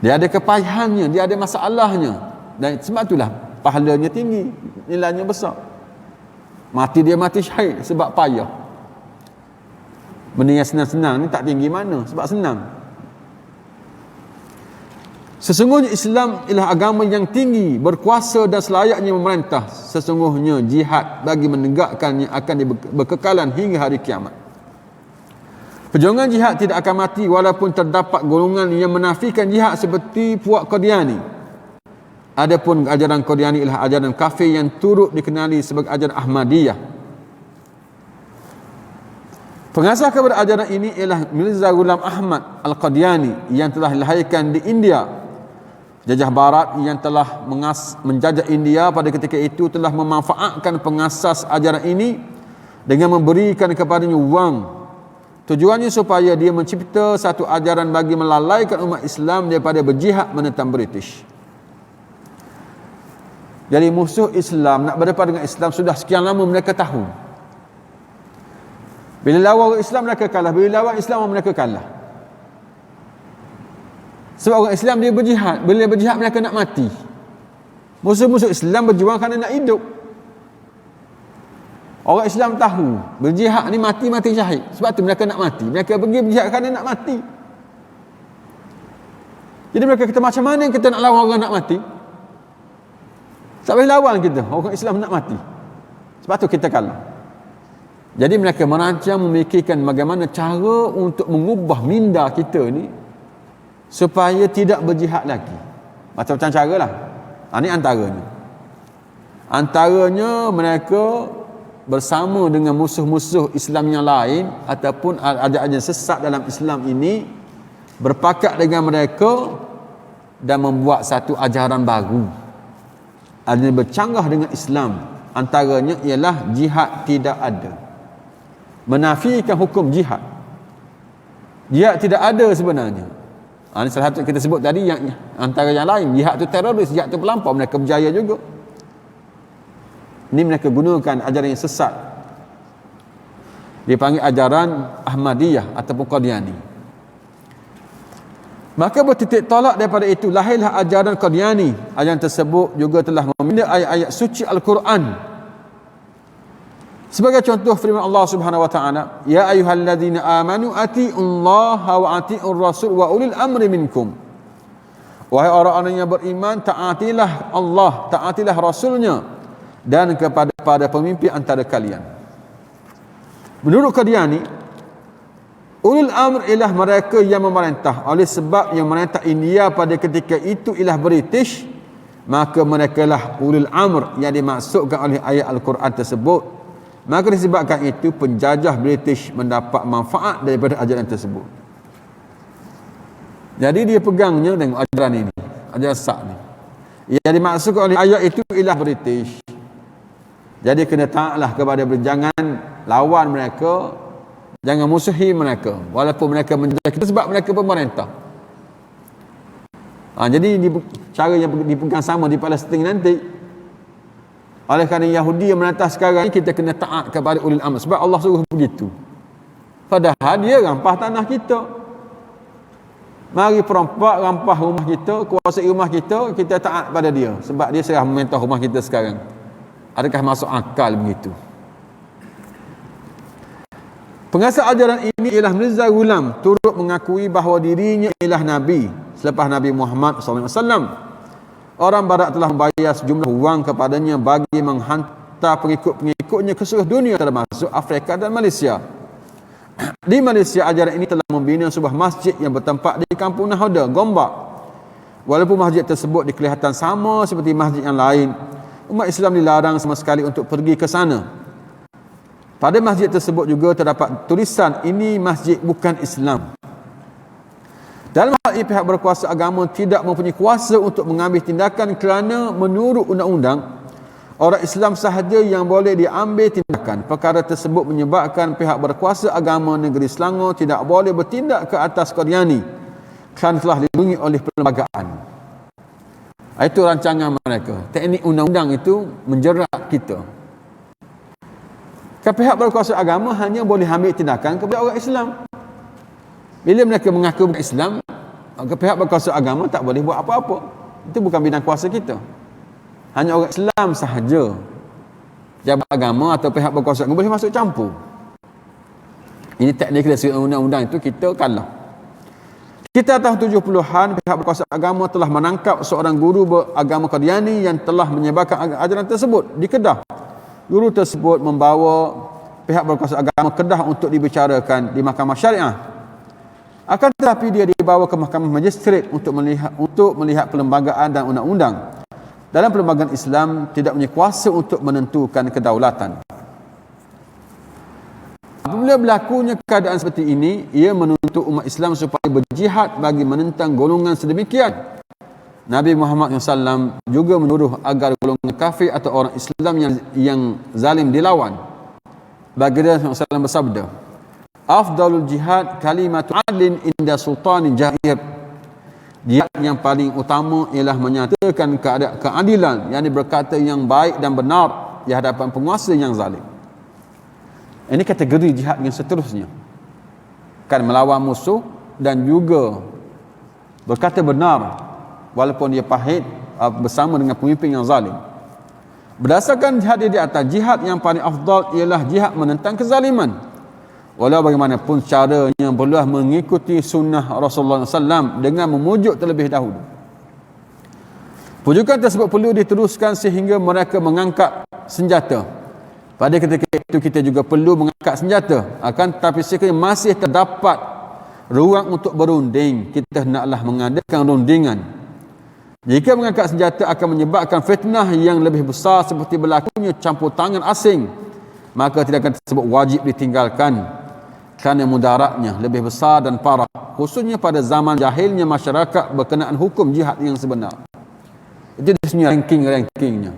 Speaker 1: Dia ada kepayahannya, dia ada masalahnya, dan sebab itulah pahalanya tinggi, nilainya besar. Mati dia mati syahid sebab payah. Benda yang senang-senang ni tak tinggi mana, sebab senang. Sesungguhnya Islam ialah agama yang tinggi, berkuasa dan selayaknya memerintah. Sesungguhnya jihad bagi menegakkannya akan berkekalan hingga hari kiamat. Perjuangan jihad tidak akan mati walaupun terdapat golongan yang menafikan jihad seperti puak Qadiani. Adapun ajaran Qadiani ialah ajaran kafir yang turut dikenali sebagai ajaran Ahmadiyah. Pengasas kepada ajaran ini ialah Mirza Ghulam Ahmad Al-Qadiani yang telah dilahirkan di India. Jajah Barat yang telah menjajah India pada ketika itu telah memanfaatkan pengasas ajaran ini dengan memberikan kepadanya wang. Tujuannya supaya dia mencipta satu ajaran bagi melalaikan umat Islam daripada berjihad menentang British. Jadi musuh Islam nak berdepan dengan Islam sudah sekian lama mereka tahu. Bila lawan Islam mereka kalah, bila lawan Islam mereka kalah. Sebab orang Islam dia berjihad, bila berjihad mereka nak mati. Musuh-musuh Islam berjuang kerana nak hidup. Orang Islam tahu berjihad ni mati-mati syahid, sebab tu mereka nak mati. Mereka pergi berjihad kerana nak mati. Jadi mereka kata macam mana kita nak lawan orang nak mati? Tak boleh lawan kita, orang Islam nak mati. Sebab tu kita kalah. Jadi mereka merancang memikirkan bagaimana cara untuk mengubah minda kita ni supaya tidak berjihad lagi. Macam-macam cara lah. Ini antaranya. Antaranya mereka bersama dengan musuh-musuh Islam yang lain ataupun ajaran sesat dalam Islam ini, berpakat dengan mereka dan membuat satu ajaran baru. Adanya bercanggah dengan Islam. Antaranya ialah jihad tidak ada. Menafikan hukum jihad. Jihad tidak ada sebenarnya. Ini salah satu kita sebut tadi, yang antara yang lain, jihad tu teroris, jihad tu pelampau, mereka berjaya juga. Ini mereka gunakan ajaran yang sesat. Dipanggil ajaran Ahmadiyah ataupun Qadiani. Maka bertitik tolak daripada itu, lahirlah ajaran Qadiani. Ajaran tersebut juga telah membina ayat-ayat suci Al-Quran. Sebagai contoh firman Allah Subhanahu wa taala, ya ayyuhalladzina amanu atiullaha wa atiur rasul wa ulil amri minkum. Wahai orang-orang yang beriman, taatilah Allah, taatilah rasulnya, dan kepada pemimpin antara kalian. Menurut Qadiani, ulul amr ialah mereka yang memerintah. Oleh sebab yang memerintah India pada ketika itu ialah British, maka mereka lah ulul amr yang dimaksudkan oleh ayat Al-Quran tersebut. Maka disebabkan itu penjajah British mendapat manfaat daripada ajaran tersebut. Jadi dia pegangnya dengan ajaran ini, ajaran sesat ni. Yang dimaksudkan oleh ayat itu ialah British. Jadi kena taatlah kepada, jangan lawan mereka, jangan musuhi mereka walaupun mereka menjajah kita sebab mereka pemerintah. Jadi cara yang dipegang sama di Palestin nanti. Oleh kerana Yahudi yang menentang sekarang ni, kita kena taat kepada ulil amr sebab Allah suruh begitu. Padahal dia rampah tanah kita. Mari perompak rampah rumah kita, kuasai rumah kita, kita taat pada dia sebab dia serah memerintah rumah kita sekarang. Adakah masuk akal begitu? Pengasas ajaran ini ialah Mirza Ghulam, turut mengakui bahawa dirinya ialah Nabi selepas Nabi Muhammad SAW. Orang Barat telah membayar sejumlah wang kepadanya bagi menghantar pengikut-pengikutnya ke seluruh dunia, termasuk Afrika dan Malaysia. Di Malaysia, ajaran ini telah membina sebuah masjid yang bertempat di Kampung Nahoda, Gombak. Walaupun masjid tersebut dikelihatan sama seperti masjid yang lain, umat Islam dilarang sama sekali untuk pergi ke sana. Pada masjid tersebut juga terdapat tulisan, ini masjid bukan Islam. Dalam hal ini, pihak berkuasa agama tidak mempunyai kuasa untuk mengambil tindakan kerana menurut undang-undang, orang Islam sahaja yang boleh diambil tindakan. Perkara tersebut menyebabkan pihak berkuasa agama negeri Selangor tidak boleh bertindak ke atas Qadiani kerana telah dilindungi oleh perlembagaan. Itu rancangan mereka. Teknik undang-undang itu menjerat kita. Pihak berkuasa agama hanya boleh ambil tindakan kepada orang Islam. Bila mereka mengaku bukan Islam, maka pihak berkuasa agama tak boleh buat apa-apa. Itu bukan bidang kuasa kita. Hanya orang Islam sahaja, jabat agama atau pihak berkuasa agama boleh masuk campur. Ini teknik dari undang-undang itu kita kalah. Kita tahun 70-an, pihak berkuasa agama telah menangkap seorang guru beragama Qadiani yang telah menyebarkan ajaran tersebut di Kedah. Guru tersebut membawa pihak berkuasa agama Kedah untuk dibicarakan di mahkamah syariah. Akan tetapi dia dibawa ke mahkamah magistrate untuk melihat perlembagaan dan undang-undang. Dalam perlembagaan Islam tidak punya kuasa untuk menentukan kedaulatan. Apabila berlakunya keadaan seperti ini, ia menuntut umat Islam supaya berjihad bagi menentang golongan sedemikian. Nabi Muhammad SAW juga menyuruh agar golongan kafir atau orang Islam yang zalim dilawan. Baginda SAW bersabda, afdalul jihad kalimatu adlin inda sultanin jahir. Jihad yang paling utama ialah menyatakan keadilan, yang berkata yang baik dan benar di hadapan penguasa yang zalim. Ini kategori jihad yang seterusnya. Kan melawan musuh dan juga berkata benar walaupun dia pahit bersama dengan pemimpin yang zalim. Berdasarkan jihad di atas, jihad yang paling afdal ialah jihad menentang kezaliman. Walau bagaimanapun caranya, perlulah mengikuti sunnah Rasulullah SAW dengan memujuk terlebih dahulu. Pujukan tersebut perlu diteruskan sehingga mereka mengangkat senjata. Pada ketika itu kita juga perlu mengangkat senjata. Akan tetapi sekiranya masih terdapat ruang untuk berunding, kita hendaklah mengadakan rundingan. Jika mengangkat senjata akan menyebabkan fitnah yang lebih besar seperti berlakunya campur tangan asing maka tidak akan tersebut wajib ditinggalkan kerana mudaratnya lebih besar dan parah, khususnya pada zaman jahilnya masyarakat berkenaan hukum jihad yang sebenar. Itu sebenarnya rankingnya.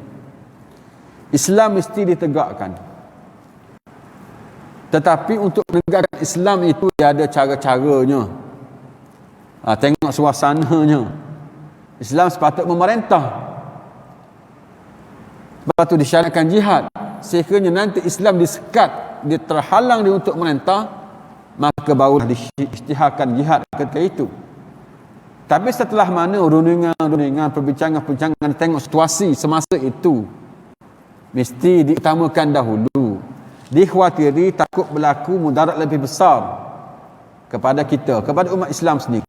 Speaker 1: Islam mesti ditegakkan, tetapi untuk menegakkan Islam itu dia ada cara-caranya. Tengok suasananya. Islam sepatutnya memerintah, lepas tu disyariatkan jihad. Sekiranya nanti Islam disekat, dia terhalang dia untuk merintah, maka baru diisytiharkan jihad ketika itu. Tapi setelah mana rundingan, perbincangan, tengok situasi semasa itu, mesti diutamakan dahulu. Dikhawatiri takut berlaku mudarat lebih besar kepada kita, kepada umat Islam sendiri.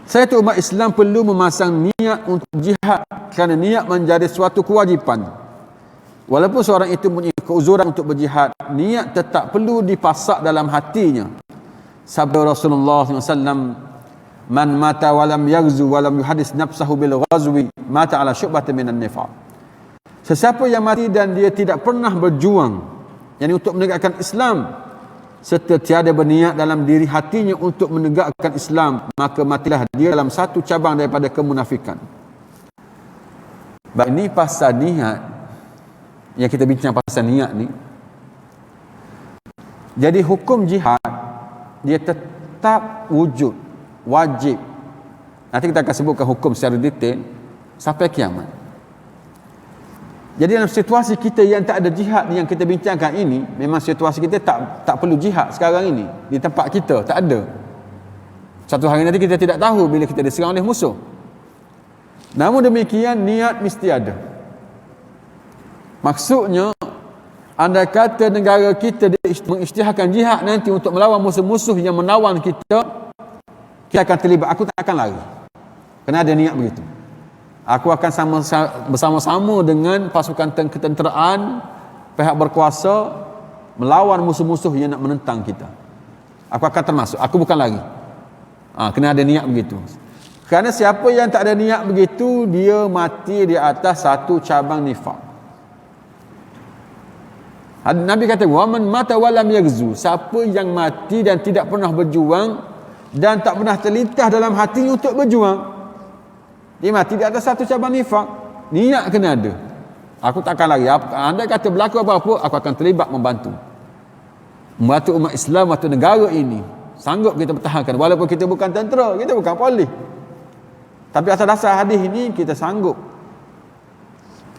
Speaker 1: Saya tu umat Islam perlu memasang niat untuk jihad kerana niat menjadi suatu kewajipan. Walaupun seorang itu punya keuzuran untuk berjihad, niat tetap perlu dipasak dalam hatinya. Sabda Rasulullah SAW, "Man mata walam yaghzu walam yuhadis nafsahu bil ghazwi, mata ala syu'batin minan nifaq." Sesiapa yang mati dan dia tidak pernah berjuang, yakni untuk menegakkan Islam, serta tiada berniat dalam diri hatinya untuk menegakkan Islam, maka matilah dia dalam satu cabang daripada kemunafikan. Baik, ini pasal niat yang kita bincang pasal niat ni. Jadi hukum jihad dia tetap wujud, wajib. Nanti kita akan sebutkan hukum secara detail sampai kiamat. Jadi dalam situasi kita yang tak ada jihad yang kita bincangkan ini, memang situasi kita tak perlu jihad sekarang ini. Di tempat kita tak ada. Satu hari nanti kita tidak tahu bila kita diserang oleh musuh. Namun demikian niat mesti ada. Maksudnya, andai kata negara kita mengisytiharkan jihad nanti untuk melawan musuh-musuh yang menawan kita akan terlibat. Aku tak akan lari. Kena ada niat begitu. Aku akan bersama-sama dengan pasukan ketenteraan, pihak berkuasa, melawan musuh-musuh yang nak menentang kita. Aku akan termasuk. Aku bukan lari. Kena ada niat begitu. Kerana siapa yang tak ada niat begitu, dia mati di atas satu cabang nifaq. Nabi kata, "Waman mata walam yaghzu." Siapa yang mati dan tidak pernah berjuang dan tak pernah terlintas dalam hatinya untuk berjuang, dia mati di atas satu cabang nifaq. Niat kena ada. Aku tak akan lari. Andai kata berlaku apa-apa, aku akan terlibat membantu umat Islam atau negara ini. Sanggup kita pertahankan. Walaupun kita bukan tentera, kita bukan polis, tapi atas dasar hadis ini kita sanggup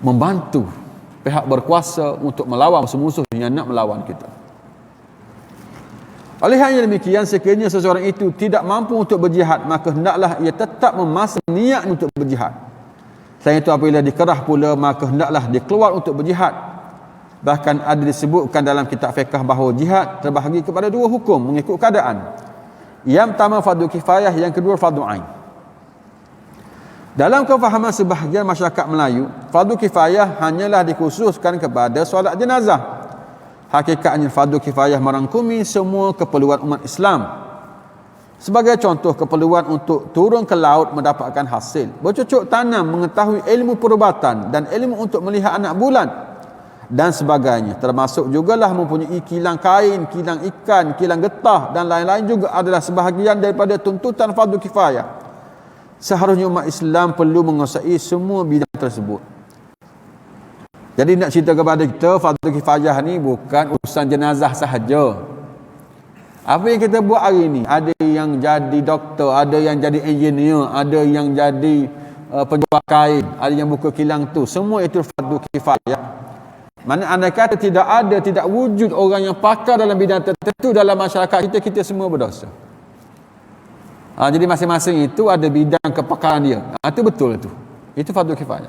Speaker 1: membantu pihak berkuasa untuk melawan musuh-musuh yang nak melawan kita. Oleh hal yang demikian, sekiranya seseorang itu tidak mampu untuk berjihad, maka hendaklah ia tetap memasang niat untuk berjihad. Selain itu, apabila dikerah pula, maka hendaklah dia keluar untuk berjihad. Bahkan ada disebutkan dalam kitab fiqh bahawa jihad terbahagi kepada dua hukum mengikut keadaan. Yang pertama fardu kifayah, yang kedua fardu ain. Dalam kefahaman sebahagian masyarakat Melayu, fardu kifayah hanyalah dikhususkan kepada solat jenazah. Hakikatnya fardu kifayah merangkumi semua keperluan umat Islam. Sebagai contoh, keperluan untuk turun ke laut mendapatkan hasil, bercocok tanam, mengetahui ilmu perubatan dan ilmu untuk melihat anak bulan dan sebagainya. Termasuk jugalah mempunyai kilang kain, kilang ikan, kilang getah dan lain-lain juga adalah sebahagian daripada tuntutan fardu kifayah. Seharusnya umat Islam perlu menguasai semua bidang tersebut. Jadi nak cerita kepada kita, fardu kifayah ni bukan urusan jenazah sahaja. Apa yang kita buat hari ni, ada yang jadi doktor, ada yang jadi engineer, ada yang jadi penjual kain, ada yang buka kilang tu, semua itu fardu kifayah. Mana andai kata tidak wujud orang yang pakar dalam bidang tertentu dalam masyarakat kita semua berdosa. Jadi masing-masing itu ada bidang kepakaran dia. Itu betul itu. Itu fardu kifayah.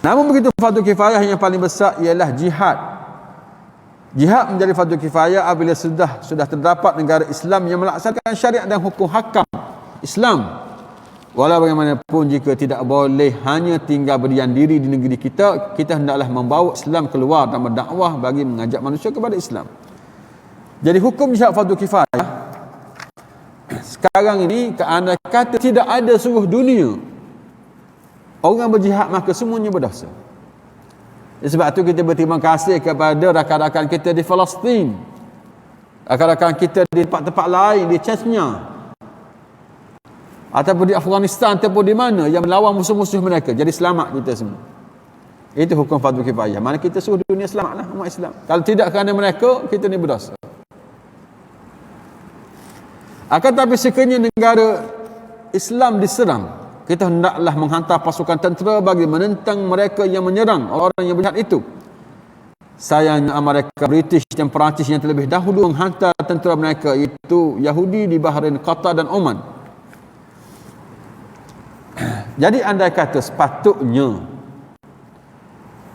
Speaker 1: Namun begitu fardu kifayah yang paling besar ialah jihad. Jihad menjadi fardu kifayah apabila sudah terdapat negara Islam yang melaksanakan syariat dan hukum hakam Islam. Walau bagaimanapun, jika tidak boleh hanya tinggal berdiam diri di negeri kita hendaklah membawa Islam keluar dan berdakwah bagi mengajak manusia kepada Islam. Jadi hukum jihad fardu kifayah sekarang ini, andai kata tidak ada seluruh dunia orang berjihad maka semuanya berdosa. Sebab itu kita berterima kasih kepada rakan-rakan kita di Palestin, rakan-rakan kita di tempat-tempat lain, di Chechnya, ataupun di Afghanistan, ataupun di mana yang melawan musuh-musuh mereka, jadi selamat kita semua. Itu hukum fardu kifayah. Mana kita suruh dunia selamatlah, umat Islam. Kalau tidak kerana mereka, kita ni berdosa. Akan tapi sekiranya negara Islam diserang, kita hendaklah menghantar pasukan tentera bagi menentang mereka yang menyerang orang yang berjihad itu. Sayangnya Amerika, British dan Perancis yang terlebih dahulu menghantar tentera mereka, itu Yahudi di Bahrain, Qatar dan Oman. Jadi andai kata sepatutnya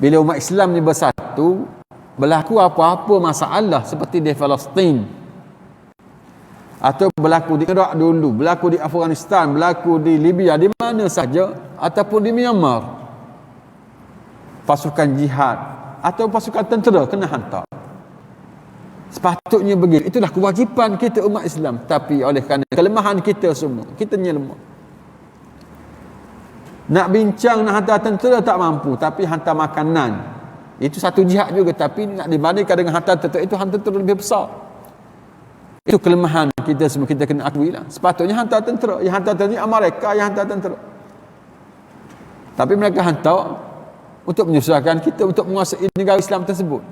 Speaker 1: bila umat Islam ni bersatu, berlaku apa-apa masalah seperti di Palestin, atau berlaku di Iraq dulu, berlaku di Afghanistan, berlaku di Libya, di mana saja, ataupun di Myanmar, pasukan jihad atau pasukan tentera kena hantar. Sepatutnya begitu. Itulah kewajipan kita umat Islam. Tapi oleh kerana kelemahan kita semua, kita ni lemah. Nak bincang, nak hantar tentera tak mampu, tapi hantar makanan, itu satu jihad juga. Tapi nak dibandingkan dengan hantar tentera, itu hantar tentera lebih besar. Itu kelemahan kita semua, kita kena akui lah. Sepatutnya hantar tentera. Yang hantar tentera ni Amerika yang hantar tentera. Tapi mereka hantar untuk menyusahkan kita, untuk menguasai negara Islam tersebut.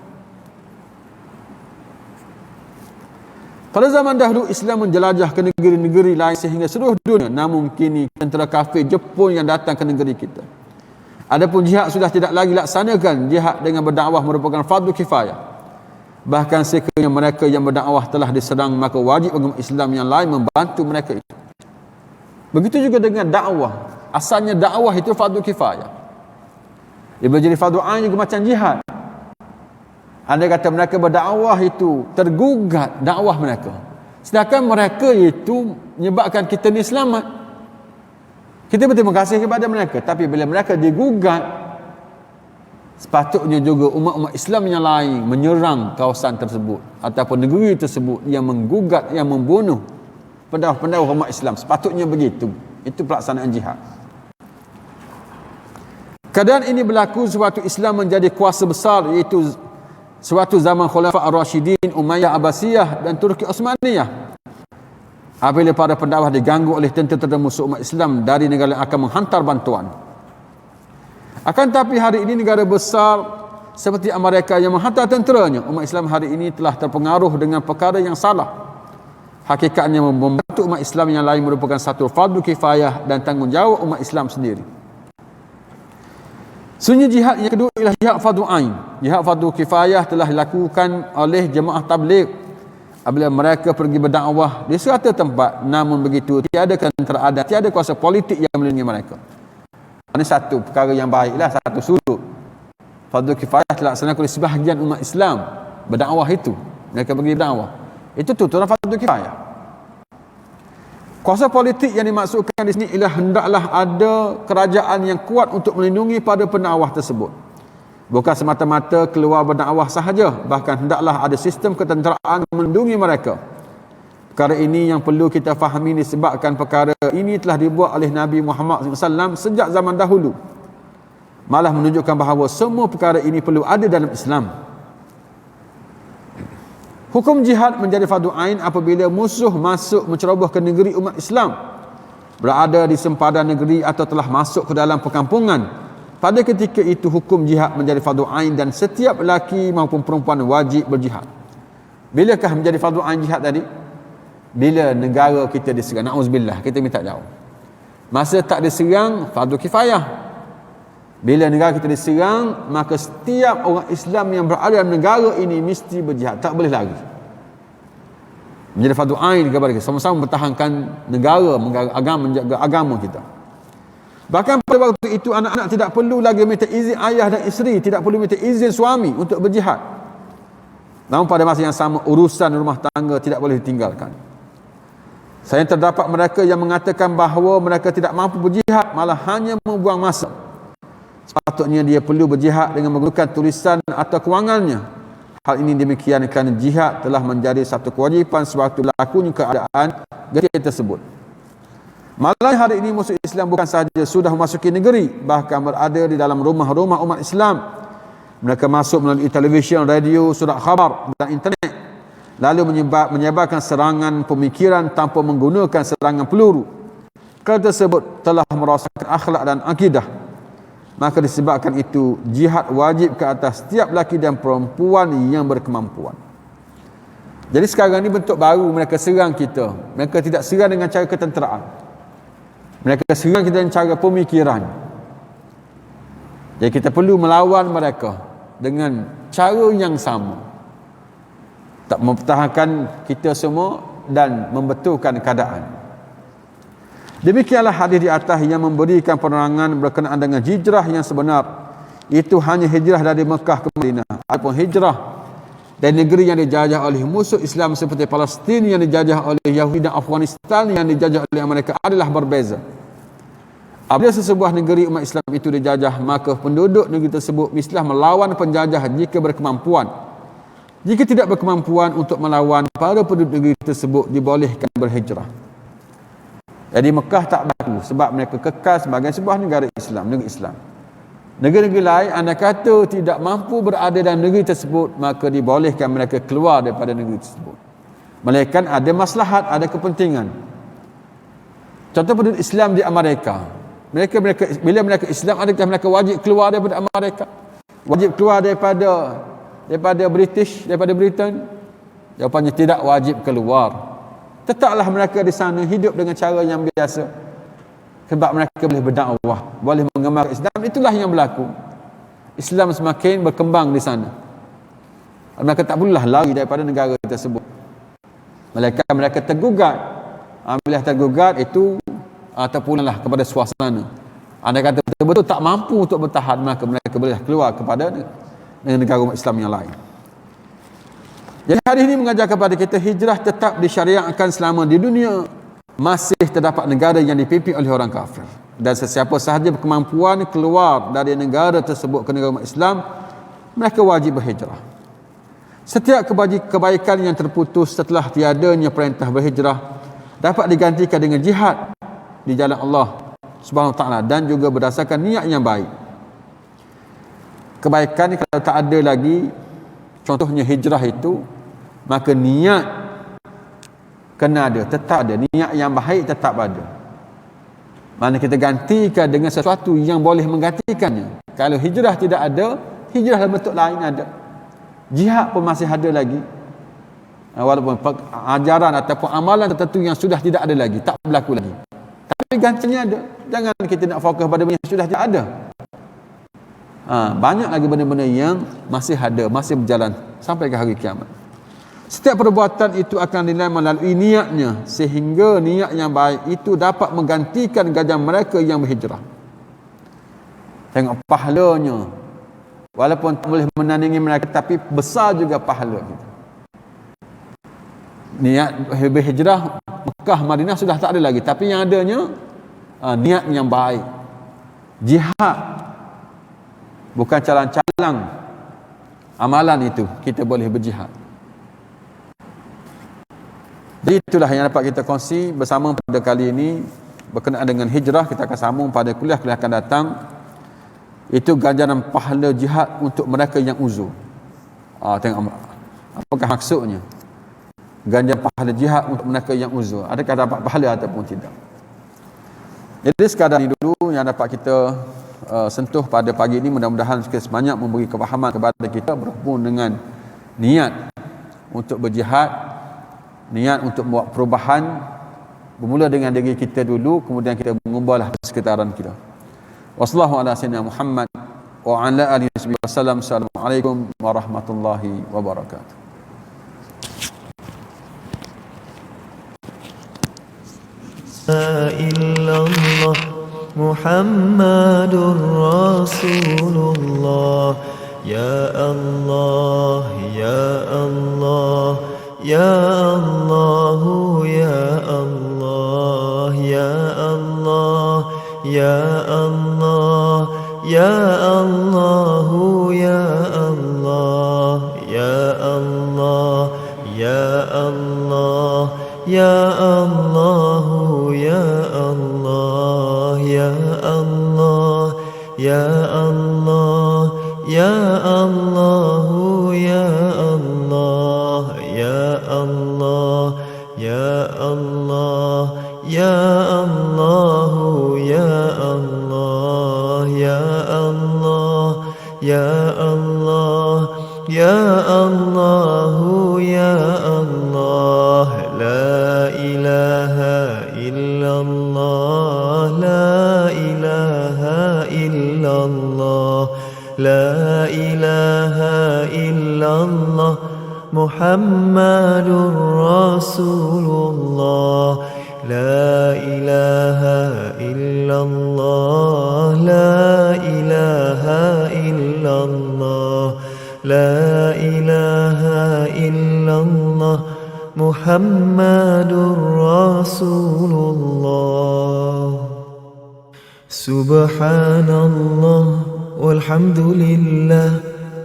Speaker 1: Pada zaman dahulu Islam menjelajah ke negeri-negeri lain sehingga seluruh dunia. Namun kini tentera kafir Jepun yang datang ke negeri kita. Adapun jihad sudah tidak lagi laksanakan. Jihad dengan berdakwah merupakan fardu kifayah. Bahkan sekiranya mereka yang berdakwah telah diserang, maka wajib bagi Islam yang lain membantu mereka itu. Begitu juga dengan dakwah. Asalnya dakwah itu fardu kifayah. Dia menjadi fardu ain juga macam jihad. Andai kata mereka berdakwah itu tergugat dakwah mereka, sedangkan mereka itu menyebabkan kita ni selamat, kita berterima kasih kepada mereka. Tapi bila mereka digugat, sepatutnya juga umat-umat Islam yang lain menyerang kawasan tersebut ataupun negeri tersebut yang menggugat, yang membunuh pendakwah-pendakwah umat Islam. Sepatutnya begitu. Itu pelaksanaan jihad. Keadaan ini berlaku sewaktu Islam menjadi kuasa besar, iaitu sewaktu zaman Khulafa Ar-Rashidin, Umayyah Abbasiyah dan Turki Osmaniyah. Apabila para pendakwah diganggu oleh tentera musuh umat Islam dari negara yang akan menghantar bantuan. Akan tapi hari ini negara besar seperti Amerika yang menghantar tenteranya, umat Islam hari ini telah terpengaruh dengan perkara yang salah. Hakikatnya membantu umat Islam yang lain merupakan satu fardu kifayah dan tanggungjawab umat Islam sendiri. Sunyi jihad yang kedua ialah jihad fardu ain. Jihad fardu kifayah telah dilakukan oleh jemaah tabligh apabila mereka pergi berdakwah di suatu tempat, namun begitu tiada tentera dan tiada kuasa politik yang melindungi mereka. Ini satu perkara yang baiklah, satu sudut. Fardu kifayah dilaksanakan oleh sebahagian umat Islam berdakwah itu. Mereka pergi berdakwah. Itu tuturan fardu kifayah. Kuasa politik yang dimaksudkan di sini ialah hendaklah ada kerajaan yang kuat untuk melindungi pada pendakwah tersebut. Bukan semata-mata keluar berdakwah sahaja, bahkan hendaklah ada sistem ketenteraan melindungi mereka. Perkara ini yang perlu kita fahami disebabkan perkara ini telah dibuat oleh Nabi Muhammad SAW sejak zaman dahulu. Malah menunjukkan bahawa semua perkara ini perlu ada dalam Islam. Hukum jihad menjadi fardu ain apabila musuh masuk menceroboh ke negeri umat Islam, berada di sempadan negeri atau telah masuk ke dalam perkampungan. Pada ketika itu hukum jihad menjadi fardu ain dan setiap lelaki maupun perempuan wajib berjihad. Bilakah menjadi fardu ain jihad tadi? Bila negara kita diserang, na'udzubillah, kita minta jauh. Masa tak diserang, fardu kifayah. Bila negara kita diserang, maka setiap orang Islam yang berada dalam negara ini mesti berjihad, tak boleh lari. Menjadi fardu ain kepada kita, sama-sama mempertahankan negara, menjaga agama kita. Bahkan pada waktu itu anak-anak tidak perlu lagi minta izin ayah dan isteri, tidak perlu minta izin suami untuk berjihad. Namun pada masa yang sama urusan rumah tangga tidak boleh ditinggalkan. Saya terdapat mereka yang mengatakan bahawa mereka tidak mampu berjihad, malah hanya membuang masa. Sepatutnya dia perlu berjihad dengan menggunakan tulisan atau kewangannya. Hal ini demikian kerana jihad telah menjadi satu kewajipan sewaktu berlakunya keadaan genting tersebut. Malah hari ini musuh Islam bukan sahaja sudah memasuki negeri, bahkan berada di dalam rumah-rumah umat Islam. Mereka masuk melalui televisyen, radio, surat khabar dan internet, lalu menyebarkan serangan pemikiran tanpa menggunakan serangan peluru. Kalau tersebut telah merosakkan akhlak dan akidah, maka disebabkan itu jihad wajib ke atas setiap lelaki dan perempuan yang berkemampuan. Jadi sekarang ni bentuk baru mereka serang kita. Mereka tidak serang dengan cara ketenteraan. Mereka serang kita dengan cara pemikiran. Jadi kita perlu melawan mereka dengan cara yang sama. Tak mempertahankan kita semua dan membetulkan keadaan. Demikianlah hadis di atas yang memberikan penerangan berkenaan dengan hijrah yang sebenar. Itu hanya hijrah dari Mekah ke Madinah. Adapun hijrah dari negeri yang dijajah oleh musuh Islam seperti Palestin yang dijajah oleh Yahudi dan Afghanistan yang dijajah oleh Amerika adalah berbeza. Apabila sesebuah negeri umat Islam itu dijajah, maka penduduk negeri tersebut mestilah melawan penjajah jika berkemampuan. Jika tidak berkemampuan untuk melawan, para penduduk negeri tersebut dibolehkan berhijrah. Jadi Mekah tak berlaku sebab mereka kekal sebagai sebuah negara Islam, negeri Islam. Negeri-negeri lain anda kata tidak mampu berada dalam negeri tersebut, maka dibolehkan mereka keluar daripada negeri tersebut. Melainkan ada maslahat, ada kepentingan. Contoh penduduk Islam di Amerika. Bila mereka Islam, adakah mereka wajib keluar daripada Amerika? Wajib keluar daripada British, daripada Britain? Jawapannya tidak wajib keluar. Tetaplah mereka di sana hidup dengan cara yang biasa. Sebab mereka boleh berdakwah, boleh mengemar Islam. Itulah yang berlaku. Islam semakin berkembang di sana. Mereka tak perlulah lari daripada negara tersebut. Mereka tergugat. Bila tergugat itu terpulanglah kepada suasana. Anda kata betul-betul tak mampu untuk bertahan, maka mereka boleh keluar kepada negara umat Islam yang lain. Jadi hari ini mengajar kepada kita hijrah tetap disyariatkan selama di dunia masih terdapat negara yang dipimpin oleh orang kafir, dan sesiapa sahaja berkemampuan keluar dari negara tersebut ke negara umat Islam, mereka wajib berhijrah. Setiap kebaikan yang terputus setelah tiadanya perintah berhijrah dapat digantikan dengan jihad di jalan Allah Subhanahu Wa Taala dan juga berdasarkan niat yang baik. Kebaikan kalau tak ada lagi, contohnya hijrah itu, maka niat kena ada, tetap ada. Niat yang baik tetap ada. Mana kita gantikan dengan sesuatu yang boleh menggantikannya. Kalau hijrah tidak ada, hijrah dalam bentuk lain ada. Jihad pun masih ada lagi. Walaupun ajaran ataupun amalan tertentu yang sudah tidak ada lagi, tak berlaku lagi. Tapi gantinya ada. Jangan kita nak fokus pada benda yang sudah tidak ada. Banyak lagi benda-benda yang masih ada, masih berjalan sampai ke hari kiamat. Setiap perbuatan itu akan dinilai melalui niatnya, sehingga niat yang baik itu dapat menggantikan gajah mereka yang berhijrah. Tengok pahalanya. Walaupun tak boleh menandingi mereka, tapi besar juga pahala kita. Niat berhijrah Mekah, Madinah sudah tak ada lagi, tapi yang adanya niat yang baik. Jihad bukan calang-calang amalan itu, kita boleh berjihad. Jadi itulah yang dapat kita kongsi bersama pada kali ini berkenaan dengan hijrah. Kita akan sambung pada kuliah-kuliah akan datang. Itu ganjaran pahala jihad untuk mereka yang uzur. Tengok apakah maksudnya ganjaran pahala jihad untuk mereka yang uzur. Adakah dapat pahala ataupun tidak? Jadi sekadar ini dulu yang dapat kita sentuh pada pagi ini. Mudah-mudahan sebanyak memberi kefahaman kepada kita berhubung dengan niat untuk berjihad, niat untuk buat perubahan, bermula dengan diri kita dulu, kemudian kita mengubahlah sekitaran kita. Wassallallahu ala sayyidina Muhammad wa ala alihi wasallam. Assalamualaikum warahmatullahi wabarakatuh.
Speaker 2: La illallah Muhammadur Rasulullah. Ya Allah, ya Allah, ya Allah, ya Allah, ya Allah, ya Allah, ya Allah, ya Allah, ya Allah, ya Allah, ya Allah, ya Allah. يا الله يا الله يا الله يا الله يا الله يا الله يا الله يا الله يا الله يا الله يا الله لا إله إلا الله لا إله إلا الله لا إله إلا الله محمد رسول الله لا إله إلا الله لا إله إلا الله لا إله إلا الله محمد رسول الله سبحان الله والحمد لله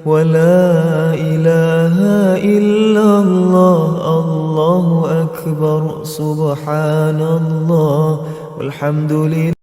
Speaker 2: ولا إله إلا الله الله أكبر سبحان الله والحمد لله